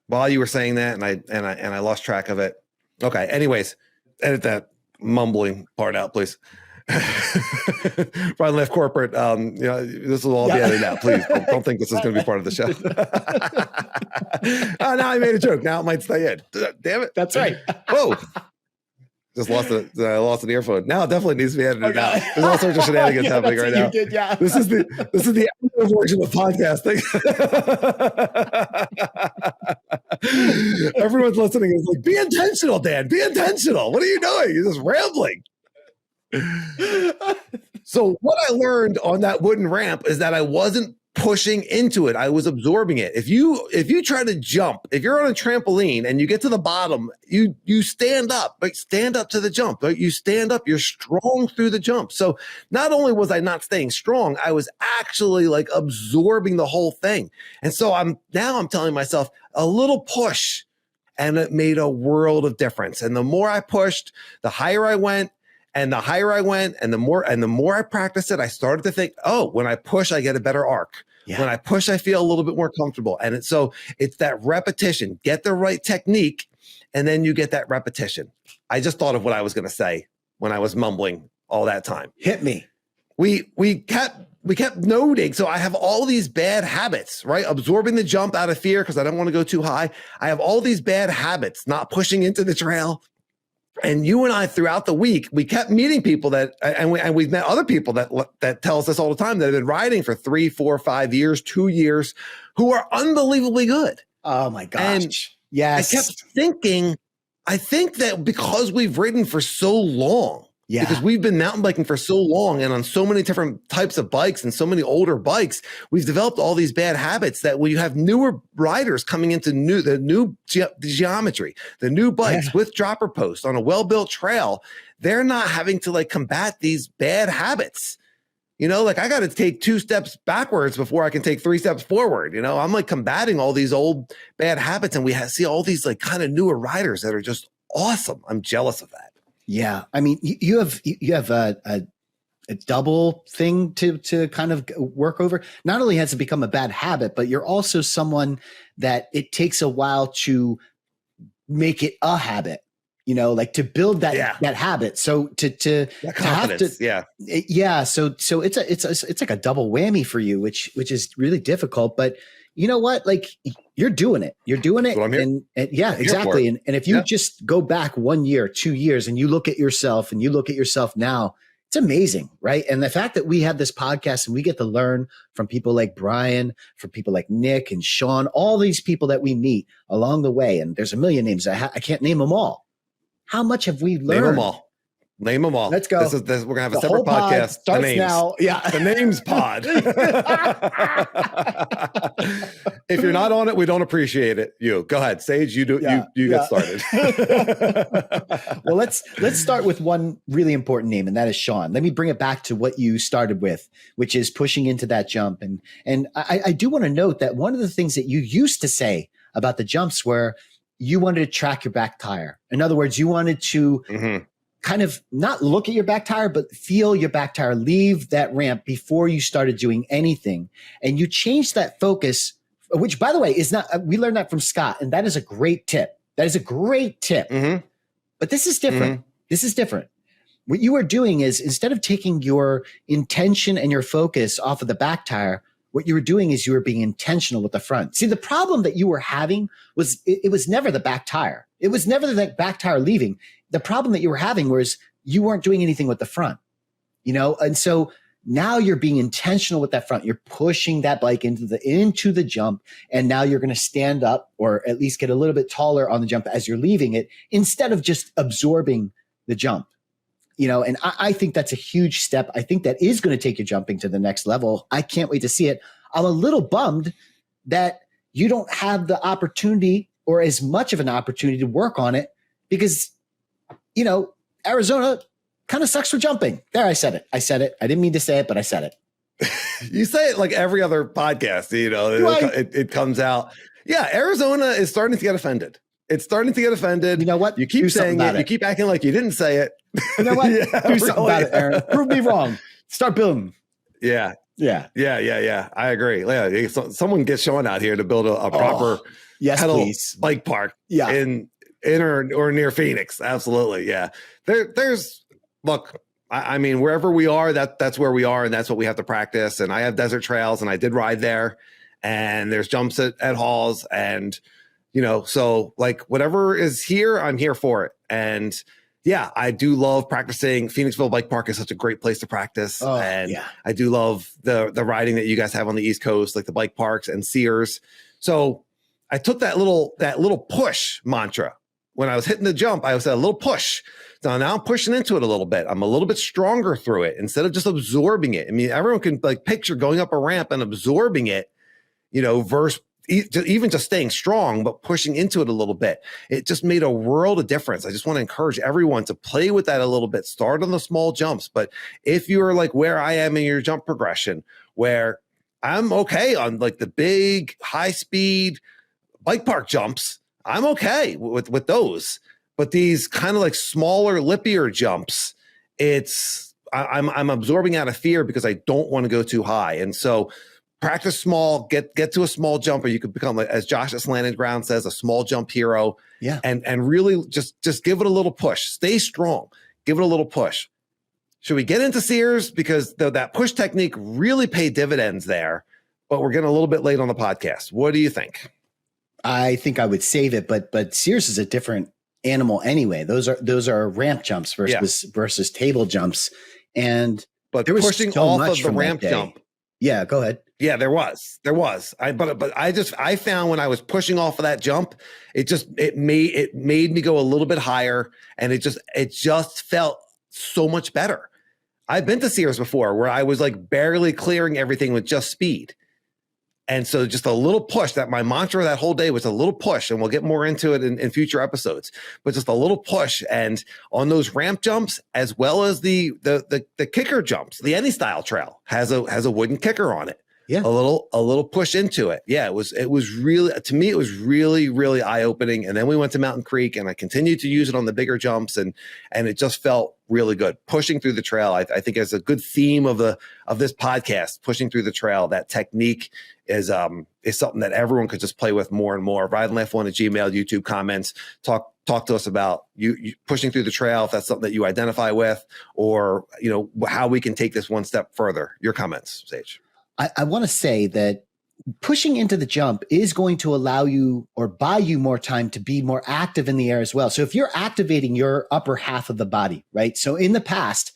while you were saying that, and I lost track of it. Okay. Anyways, edit that mumbling part out, please. Ride Laugh Corporate. This will all be edited out. Please don't think this is going to be part of the show. Oh, now I made a joke. Now it might stay in. Damn it. That's right. Whoa. Just lost an earphone. Now it definitely needs to be edited out. There's all sorts of shenanigans happening right now. Did, yeah. This is the audio version of podcasting. Everyone's listening is like, be intentional, Dan. Be intentional. What are you doing? You're just rambling. So what I learned on that wooden ramp is that I wasn't pushing into it. I was absorbing it. If you try to jump, if you're on a trampoline and you get to the bottom, you stand up, like stand up to the jump. Like you stand up, you're strong through the jump. So not only was I not staying strong, I was actually like absorbing the whole thing. And so I'm telling myself a little push, and it made a world of difference. And the more I pushed, the higher I went. And the higher I went, and the more I practiced it, I started to think, oh, when I push, I get a better arc. Yeah. When I push, I feel a little bit more comfortable. And it's that repetition. Get the right technique, and then you get that repetition. I just thought of what I was going to say when I was mumbling all that time. Hit me. We kept noting. So I have all these bad habits, right? Absorbing the jump out of fear because I don't want to go too high. I have all these bad habits, not pushing into the trail. And you and I, throughout the week, we kept meeting people and we've met other people that tell us this all the time, that have been riding for 3, 4, 5 years, 2 years, who are unbelievably good. Oh my gosh. And yes. I kept thinking, I think that because we've ridden for so long, because we've been mountain biking for so long and on so many different types of bikes and so many older bikes, we've developed all these bad habits that when you have newer riders coming into the new geometry, the new bikes with dropper posts on a well-built trail, they're not having to like combat these bad habits. You know, like I got to take 2 steps backwards before I can take 3 steps forward. You know, I'm like combating all these old bad habits, and we see all these like kind of newer riders that are just awesome. I'm jealous of that. Yeah. I mean, you have a double thing to kind of work over. Not only has it become a bad habit, but you're also someone that it takes a while to make it a habit, you know, like to build that habit. So to have to, so it's like a double whammy for you, which is really difficult, but you know what? Like you're doing it. And yeah, exactly. And if you just go back 1 year, 2 years, and you look at yourself now, it's amazing, right? And the fact that we have this podcast and we get to learn from people like Brian, from people like Nick and Sean, all these people that we meet along the way. And there's a million names. I can't name them all. How much have we learned? Name them all. Let's go. We're going to have a separate podcast. Starts the names. Now. Yeah. The names pod. If you're not on it, we don't appreciate it. You go ahead, Sage. You do. You get started. Well, let's start with one really important name, and that is Sean. Let me bring it back to what you started with, which is pushing into that jump. And I do want to note that one of the things that you used to say about the jumps were you wanted to track your back tire. In other words, you wanted to kind of not look at your back tire, but feel your back tire leave that ramp before you started doing anything. And you changed that focus, which by the way is not, we learned that from Scott, and that is a great tip. But this is different. This is different. What you are doing is instead of taking your intention and your focus off of the back tire, what you were doing is you were being intentional with the front. See, the problem that you were having was it was never the back tire. It was never the back tire leaving. The problem that you were having was you weren't doing anything with the front, you know? And so now you're being intentional with that front. You're pushing that bike into the jump. And now you're going to stand up or at least get a little bit taller on the jump as you're leaving it instead of just absorbing the jump. You know, and I think that's a huge step. I think that is going to take your jumping to the next level. I can't wait to see it. I'm a little bummed that you don't have the opportunity or as much of an opportunity to work on it because, you know, Arizona kind of sucks for jumping. There, I said it. I didn't mean to say it, but I said it. You say it like every other podcast, you know, it comes out. Yeah, Arizona is starting to get offended. It's starting to get offended. You know what? You keep saying it. You keep acting like you didn't say it. You know what? Do something about it, Aaron. Prove me wrong. Start building. Yeah. I agree. Yeah, someone gets Sean out here to build a proper pedal bike park in or near Phoenix. Absolutely. Yeah. There's look, I mean, wherever we are, that's where we are, and that's what we have to practice. And I have desert trails, and I did ride there, and there's jumps at Halls, and so like whatever is here, I'm here for it. And yeah, I do love practicing. Phoenixville Bike Park is such a great place to practice. I do love the riding that you guys have on the East Coast, like the bike parks and Ceres. So I took that little push mantra. When I was hitting the jump, I was at a little push. So now I'm pushing into it a little bit. I'm a little bit stronger through it instead of just absorbing it. I mean, everyone can like picture going up a ramp and absorbing it, versus even just staying strong, but pushing into it a little bit. It just made a world of difference. I just want to encourage everyone to play with that a little bit. Start on the small jumps. But if you're like where I am in your jump progression, where I'm okay on like the big high speed bike park jumps, I'm okay with those. But these kind of like smaller, lippier jumps, I'm absorbing out of fear because I don't want to go too high. And so practice small, get to a small jumper. You could become, like, as Josh at Slanted Ground says, a small jump hero. Yeah. And really just give it a little push. Stay strong. Give it a little push. Should we get into Ceres? Because that push technique really paid dividends there, but we're getting a little bit late on the podcast. What do you think? I think I would save it, but Ceres is a different animal anyway. Those are ramp jumps versus table jumps. But there was pushing so off of the ramp jump. Yeah, go ahead. Yeah, there was. I found when I was pushing off of that jump, it made me go a little bit higher, and it just felt so much better. I've been to Ceres before where I was like barely clearing everything with just speed. And so just a little push, that my mantra that whole day was a little push, and we'll get more into it in future episodes, but just a little push. And on those ramp jumps, as well as the kicker jumps, the any style trail has a wooden kicker on it. Yeah. A little push into it. Yeah. It was really, to me, it was really, really eye-opening. And then we went to Mountain Creek, and I continued to use it on the bigger jumps, and it just felt really good. Pushing through the trail, I think, is a good theme of this podcast. Pushing through the trail, that technique is something that everyone could just play with more and more. Ride Laugh at Gmail, YouTube comments, talk to us about you pushing through the trail, if that's something that you identify with, or how we can take this one step further. Your comments, Sage. I want to say that pushing into the jump is going to allow you or buy you more time to be more active in the air as well. So if you're activating your upper half of the body, right? So in the past,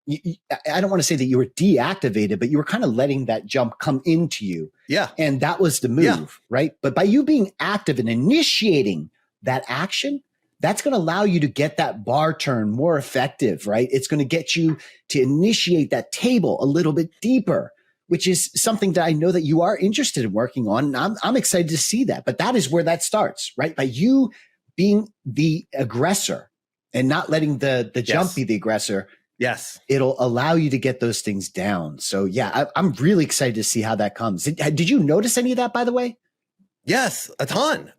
I don't want to say that you were deactivated, but you were kind of letting that jump come into you. Yeah. And that was the move, right? But by you being active and initiating that action, that's going to allow you to get that bar turn more effective, right? It's going to get you to initiate that table a little bit deeper, which is something that I know that you are interested in working on. And I'm excited to see that. But that is where that starts, right? By you being the aggressor and not letting the jump be the aggressor. Yes. It'll allow you to get those things down. So yeah, I'm really excited to see how that comes. Did you notice any of that, by the way? Yes, a ton.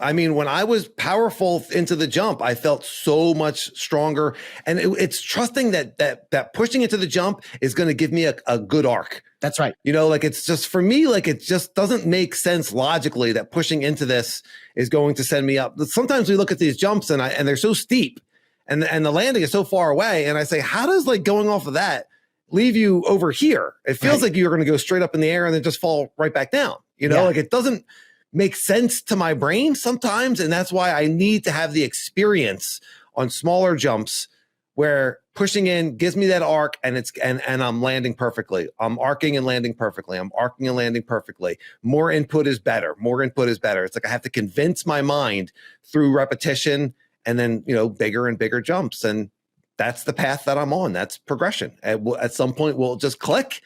I mean, when I was powerful into the jump, I felt so much stronger. And it's trusting that pushing into the jump is going to give me a good arc. That's right. Like, it's just, for me, like, it just doesn't make sense logically that pushing into this is going to send me up. Sometimes we look at these jumps and they're so steep, and the landing is so far away. And I say, how does like going off of that leave you over here? It feels like you're going to go straight up in the air and then just fall right back down. Like, it doesn't make sense to my brain sometimes. And that's why I need to have the experience on smaller jumps where pushing in gives me that arc, and I'm landing perfectly. I'm arcing and landing perfectly. More input is better. It's like I have to convince my mind through repetition, and then, bigger and bigger jumps. And that's the path that I'm on. That's progression. At some point we'll just click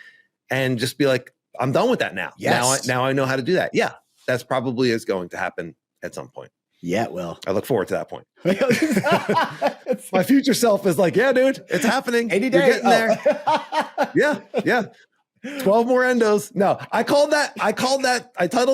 and just be like, I'm done with that now. Yes. Now I know how to do that. Yeah. That's probably is going to happen at some point. Yeah, well, I look forward to that point. My future self is like, yeah, dude, it's happening. 80 days. You're getting there. Yeah. 12 more endos. No, I titled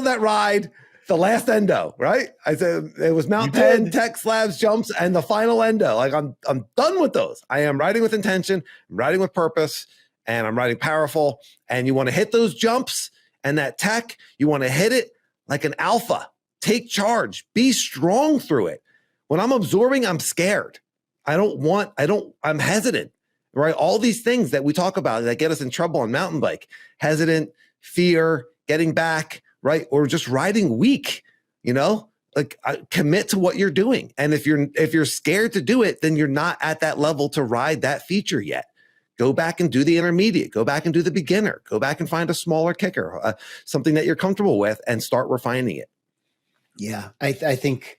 that ride the last endo, right? I said it was Mount Penn, Tech, Slabs, jumps, and the final endo. Like I'm done with those. I am riding with intention, I'm riding with purpose, and I'm riding powerful. And you want to hit those jumps and that tech, you want to hit it like an alpha. Take charge, be strong through it. When I'm absorbing, I'm scared. I'm hesitant, right? All these things that we talk about that get us in trouble on mountain bike, hesitant, fear, getting back, right? Or just riding weak, like commit to what you're doing. And if you're scared to do it, then you're not at that level to ride that feature yet. Go back and do the intermediate, go back and do the beginner, go back and find a smaller kicker, something that you're comfortable with, and start refining it. Yeah. I think,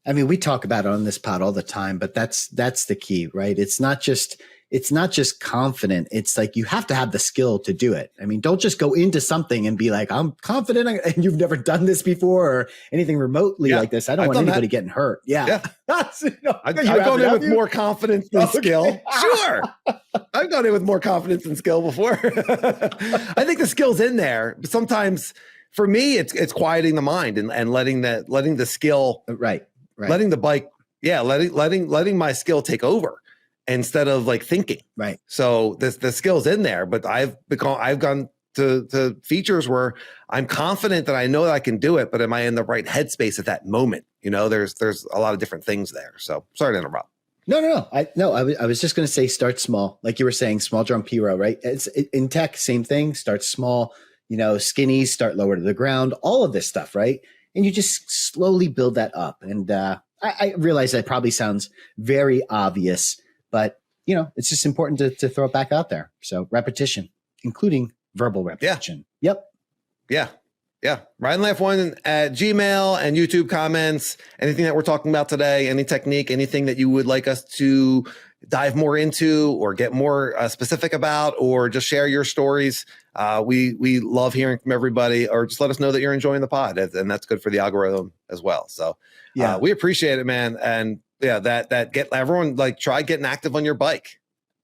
we talk about it on this pod all the time, but that's the key, right? It's not just confident. It's like, you have to have the skill to do it. Don't just go into something and be like, I'm confident, and you've never done this before or anything remotely like this. I don't want anybody getting hurt. Yeah. I've gone in with more confidence than skill. Sure. I've gone in with more confidence than skill before. I think the skill's in there, but sometimes for me, it's quieting the mind and letting the skill, right. letting the bike, letting my skill take over instead of like thinking. Right. So the skill's in there, but I've gone to features where I'm confident that I know that I can do it, but am I in the right headspace at that moment? There's a lot of different things there. So sorry to interrupt. No. I was just going to say, start small. Like you were saying, small drum P-row, right? It's in tech, same thing. Start small, skinnies, start lower to the ground, all of this stuff, right? And you just slowly build that up. And I realize that probably sounds very obvious, but it's just important to throw it back out there. So repetition, including verbal repetition. Yeah. Yep. Yeah. Ride Laugh 1 at Gmail and YouTube comments, anything that we're talking about today, any technique, anything that you would like us to dive more into or get more specific about, or just share your stories. We love hearing from everybody, or just let us know that you're enjoying the pod, and that's good for the algorithm as well. So we appreciate it, man. And that get everyone, like, try getting active on your bike.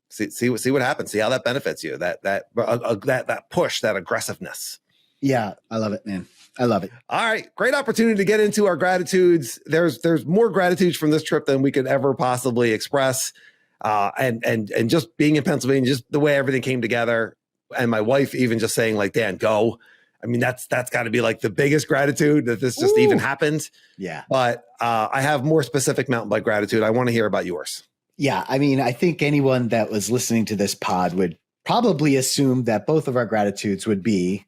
See what happens. See how that benefits you. That push, that aggressiveness. Yeah, I love it, man. I love it. All right. Great opportunity to get into our gratitudes. There's more gratitudes from this trip than we could ever possibly express. And just being in Pennsylvania, just the way everything came together, and my wife even just saying, like, Dan, go. That's got to be like the biggest gratitude that this just even happened. Yeah. But I have more specific mountain bike gratitude. I want to hear about yours. Yeah. I think anyone that was listening to this pod would probably assume that both of our gratitudes would be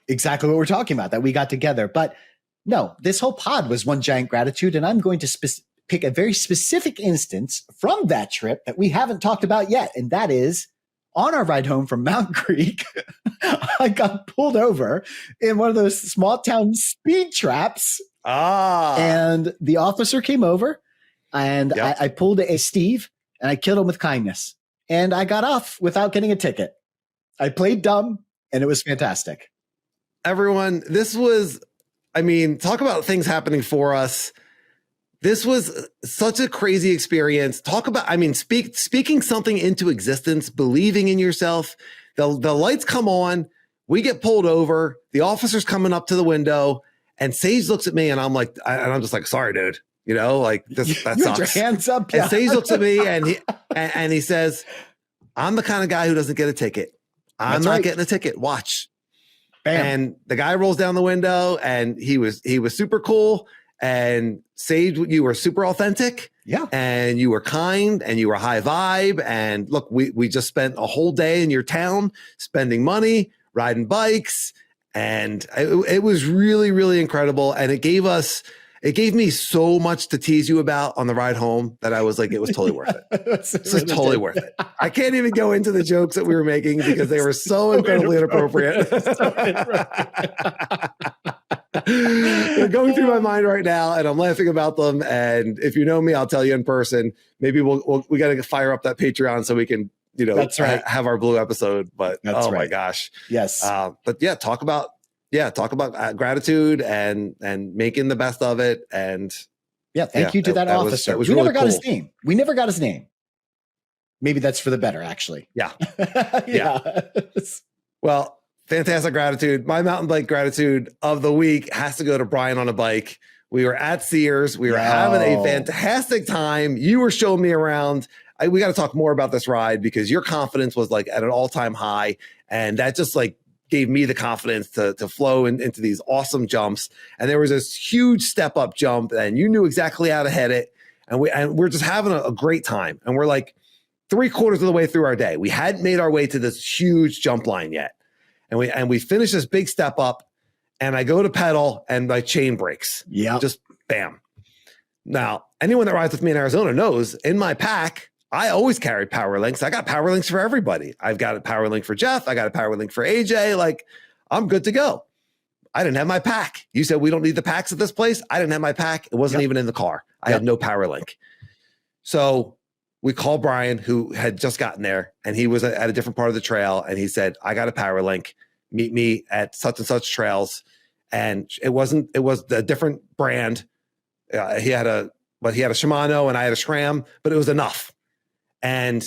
exactly what we're talking about, that we got together. But no, this whole pod was one giant gratitude. And I'm going to pick a very specific instance from that trip that we haven't talked about yet. And that is, on our ride home from Mountain Creek, I got pulled over in one of those small town speed traps. And the officer came over, and I pulled a Steve, and I killed him with kindness. And I got off without getting a ticket. I played dumb, and it was fantastic. Everyone, this was, talk about things happening for us. This was such a crazy experience. Talk about, speaking something into existence, believing in yourself. The lights come on, we get pulled over, the officer's coming up to the window, and Sage looks at me, and I'm just like, sorry, dude. That you sucks. Your hands up. And Sage looks at me, and he says, I'm the kind of guy who doesn't get a ticket. I'm not getting a ticket. Watch. Bam. And the guy rolls down the window, and he was super cool. And Sage, you were super authentic. Yeah. And you were kind, and you were high vibe. And look, we just spent a whole day in your town spending money, riding bikes. And it was really, really incredible. And it gave me so much to tease you about on the ride home that I was like, it was totally worth it. This is totally worth it. I can't even go into the jokes that we were making because they were so incredibly inappropriate. They're going through my mind right now, and I'm laughing about them. And if you know me, I'll tell you in person. Maybe we got to fire up that Patreon so we can, That's right. have our blue episode. But That's right. My gosh, yes. But yeah, talk about gratitude and making the best of it. And thank you to that officer. That was we really never got cool. his name. We never got his name. Maybe that's for the better, actually. Yeah. Yeah. Well, fantastic gratitude. My mountain bike gratitude of the week has to go to Brian on a bike. We were at Ceres. We were having a fantastic time. You were showing me around. We got to talk more about this ride because your confidence was like at an all-time high. And that just like gave me the confidence to flow into these awesome jumps. And there was this huge step up jump and you knew exactly how to hit it. And we're just having a great time. And we're like 3/4 of the way through our day. We hadn't made our way to this huge jump line yet. And we finished this big step up and I go to pedal and my chain breaks. Yeah. Just bam. Now, anyone that rides with me in Arizona knows in my pack, I always carry power links. I got power links for everybody. I've got a power link for Jeff. I got a power link for AJ. Like, I'm good to go. I didn't have my pack. You said we don't need the packs at this place. I didn't have my pack. It wasn't even in the car. I had no power link. So we called Brian, who had just gotten there, and he was at a different part of the trail. And he said, I got a power link. Meet me at such and such trails. And it was a different brand. He had a Shimano and I had a SRAM, but it was enough. And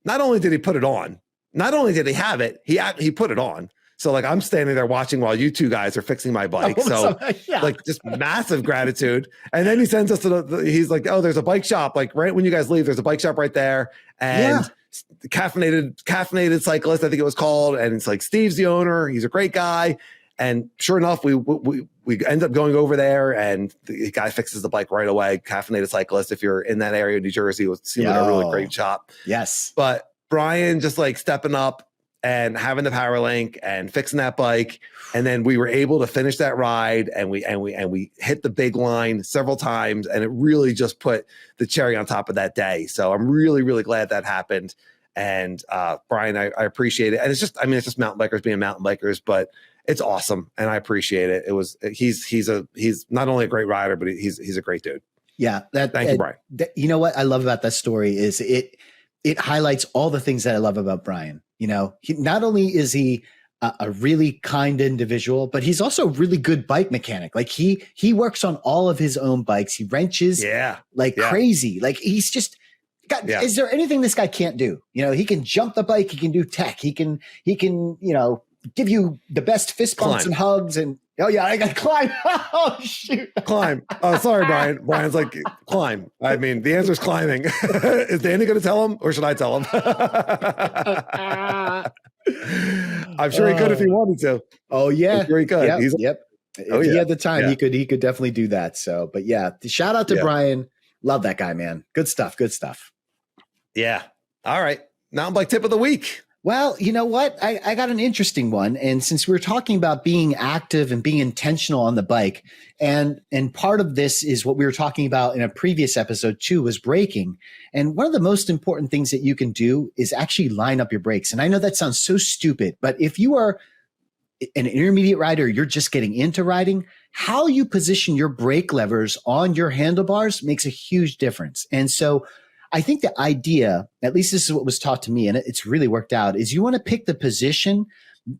not only did he put it on, not only did he have it, he put it on. So like I'm standing there watching while you two guys are fixing my bike. So like just massive gratitude. And then he sends us he's like, oh, there's a bike shop. Like right when you guys leave, there's a bike shop right there. And caffeinated cyclist, I think it was called. And it's like, Steve's the owner. He's a great guy. And sure enough, we end up going over there and the guy fixes the bike right away. Caffeinated cyclist. If you're in that area of New Jersey, it would seem like a really great shop. Yes. But Brian just like stepping up and having the power link and fixing that bike. And then we were able to finish that ride and we hit the big line several times. And it really just put the cherry on top of that day. So I'm really, really glad that happened. And Brian, I appreciate it. And it's just mountain bikers being mountain bikers, but it's awesome. And I appreciate it. He's not only a great rider, but he's a great dude. Yeah. Thank you, Brian. You know what I love about that story is it highlights all the things that I love about Brian. You know, not only is he a really kind individual, but he's also a really good bike mechanic. Like he works on all of his own bikes. He wrenches crazy. Like he's just is there anything this guy can't do? You know, he can jump the bike. He can do tech. He can, you know, give you the best fist bumps and hugs and I got to climb. Oh shoot. Climb. Oh, sorry, Brian. Brian's like, climb. I mean, the answer is climbing. Is Danny going to tell him or should I tell him? I'm sure he could if he wanted to. Oh yeah. I'm sure he could. If he had the time, he could definitely do that. So, but yeah, shout out to Brian. Love that guy, man. Good stuff. Good stuff. Yeah. All right. Mountain bike tip of the week. Well, you know what? I got an interesting one. And since we're talking about being active and being intentional on the bike, and part of this is what we were talking about in a previous episode too, was braking. And one of the most important things that you can do is actually line up your brakes. And I know that sounds so stupid, but if you are an intermediate rider, you're just getting into riding, how you position your brake levers on your handlebars makes a huge difference. And so I think the idea, at least this is what was taught to me, and it's really worked out, is you want to pick the position,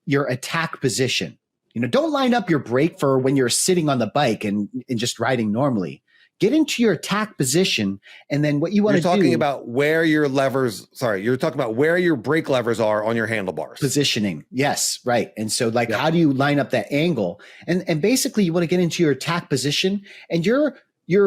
your attack position. You know, don't line up your brake for when you're sitting on the bike and just riding normally. Get into your attack position, and then what you want to do. You're talking about where your levers, you're talking about where your brake levers are on your handlebars. Positioning. Yes, right. And so how do you line up that angle? And basically you want to get into your attack position, and your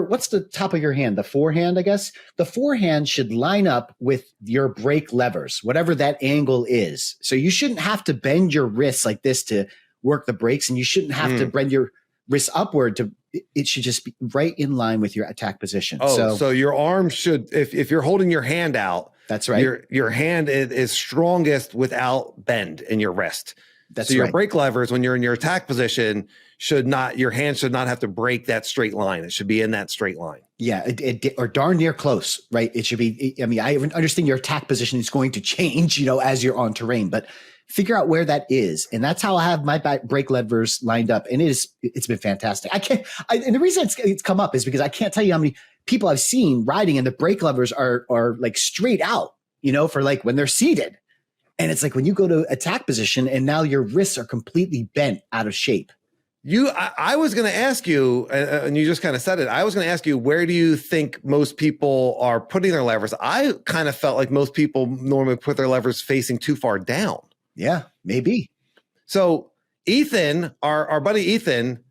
what's the top of your hand? The forehand, I guess. The forehand should line up with your brake levers, whatever that angle is. So you shouldn't have to bend your wrists like this to work the brakes, and you shouldn't have to bend your wrists upward it should just be right in line with your attack position. Oh, so your arm should, if you're holding your hand out, that's right. Your hand is strongest without bend in your wrist. That's so your brake levers, when you're in your attack position, your hand should not have to break that straight line. It should be in that straight line. Yeah, or darn near close, right? It should be. I mean, I understand your attack position is going to change, as you're on terrain, but figure out where that is, and that's how I have my brake levers lined up, and it's been fantastic. And the reason it's come up is because I can't tell you how many people I've seen riding, and the brake levers are like straight out, for like when they're seated, and it's like when you go to attack position, and now your wrists are completely bent out of shape. I was going to ask you, and you just kind of said it. I was going to ask you, where do you think most people are putting their levers? I kind of felt like most people normally put their levers facing too far down. Yeah, maybe. So Ethan, our buddy Ethan,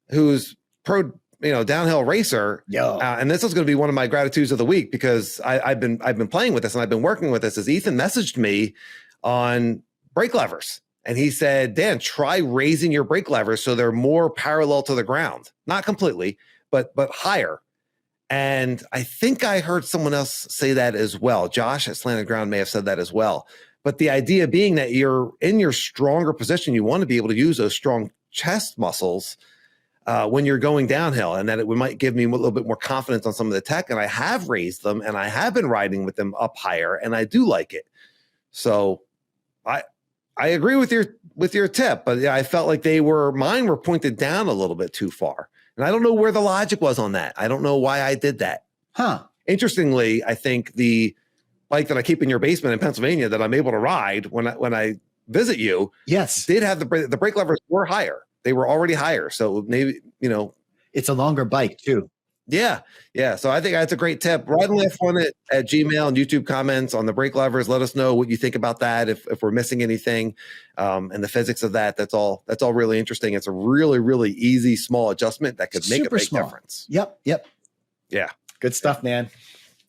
who's pro, downhill racer, and this is going to be one of my gratitudes of the week because I've been playing with this and I've been working with this. As Ethan messaged me on brake levers, and he said, Dan, try raising your brake levers so they're more parallel to the ground, not completely, but higher. And I think I heard someone else say that as well. Josh at Slanted Ground may have said that as well. But the idea being that you're in your stronger position, you want to be able to use those strong chest muscles when you're going downhill, and that it might give me a little bit more confidence on some of the tech. And I have raised them, and I have been riding with them up higher, and I do like it. So I agree with your tip, but yeah, I felt like mine were pointed down a little bit too far. And I don't know where the logic was on that. I don't know why I did that. Interestingly, I think the bike that I keep in your basement in Pennsylvania that I'm able to ride when I visit you, did have the brake levers were higher. They were already higher. So maybe, it's a longer bike too. Yeah. So I think that's a great tip. Ride Laugh on it at Gmail and YouTube comments on the brake levers. Let us know what you think about that. If we're missing anything, and the physics of that, that's all really interesting. It's a really, really easy, small adjustment that could make a big difference. Yep. Yeah. Good stuff, man.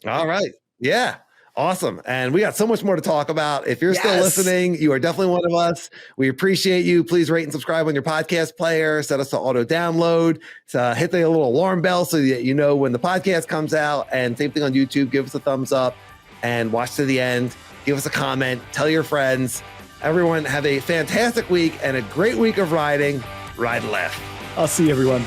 All right. Yeah. Awesome. And we got so much more to talk about. If you're still listening, you are definitely one of us. We appreciate you. Please rate and subscribe on your podcast player. Set us to auto download. Hit the little alarm bell so that you know when the podcast comes out. And same thing on YouTube. Give us a thumbs up and watch to the end. Give us a comment. Tell your friends. Everyone have a fantastic week and a great week of riding. Ride Laugh. I'll see you, everyone.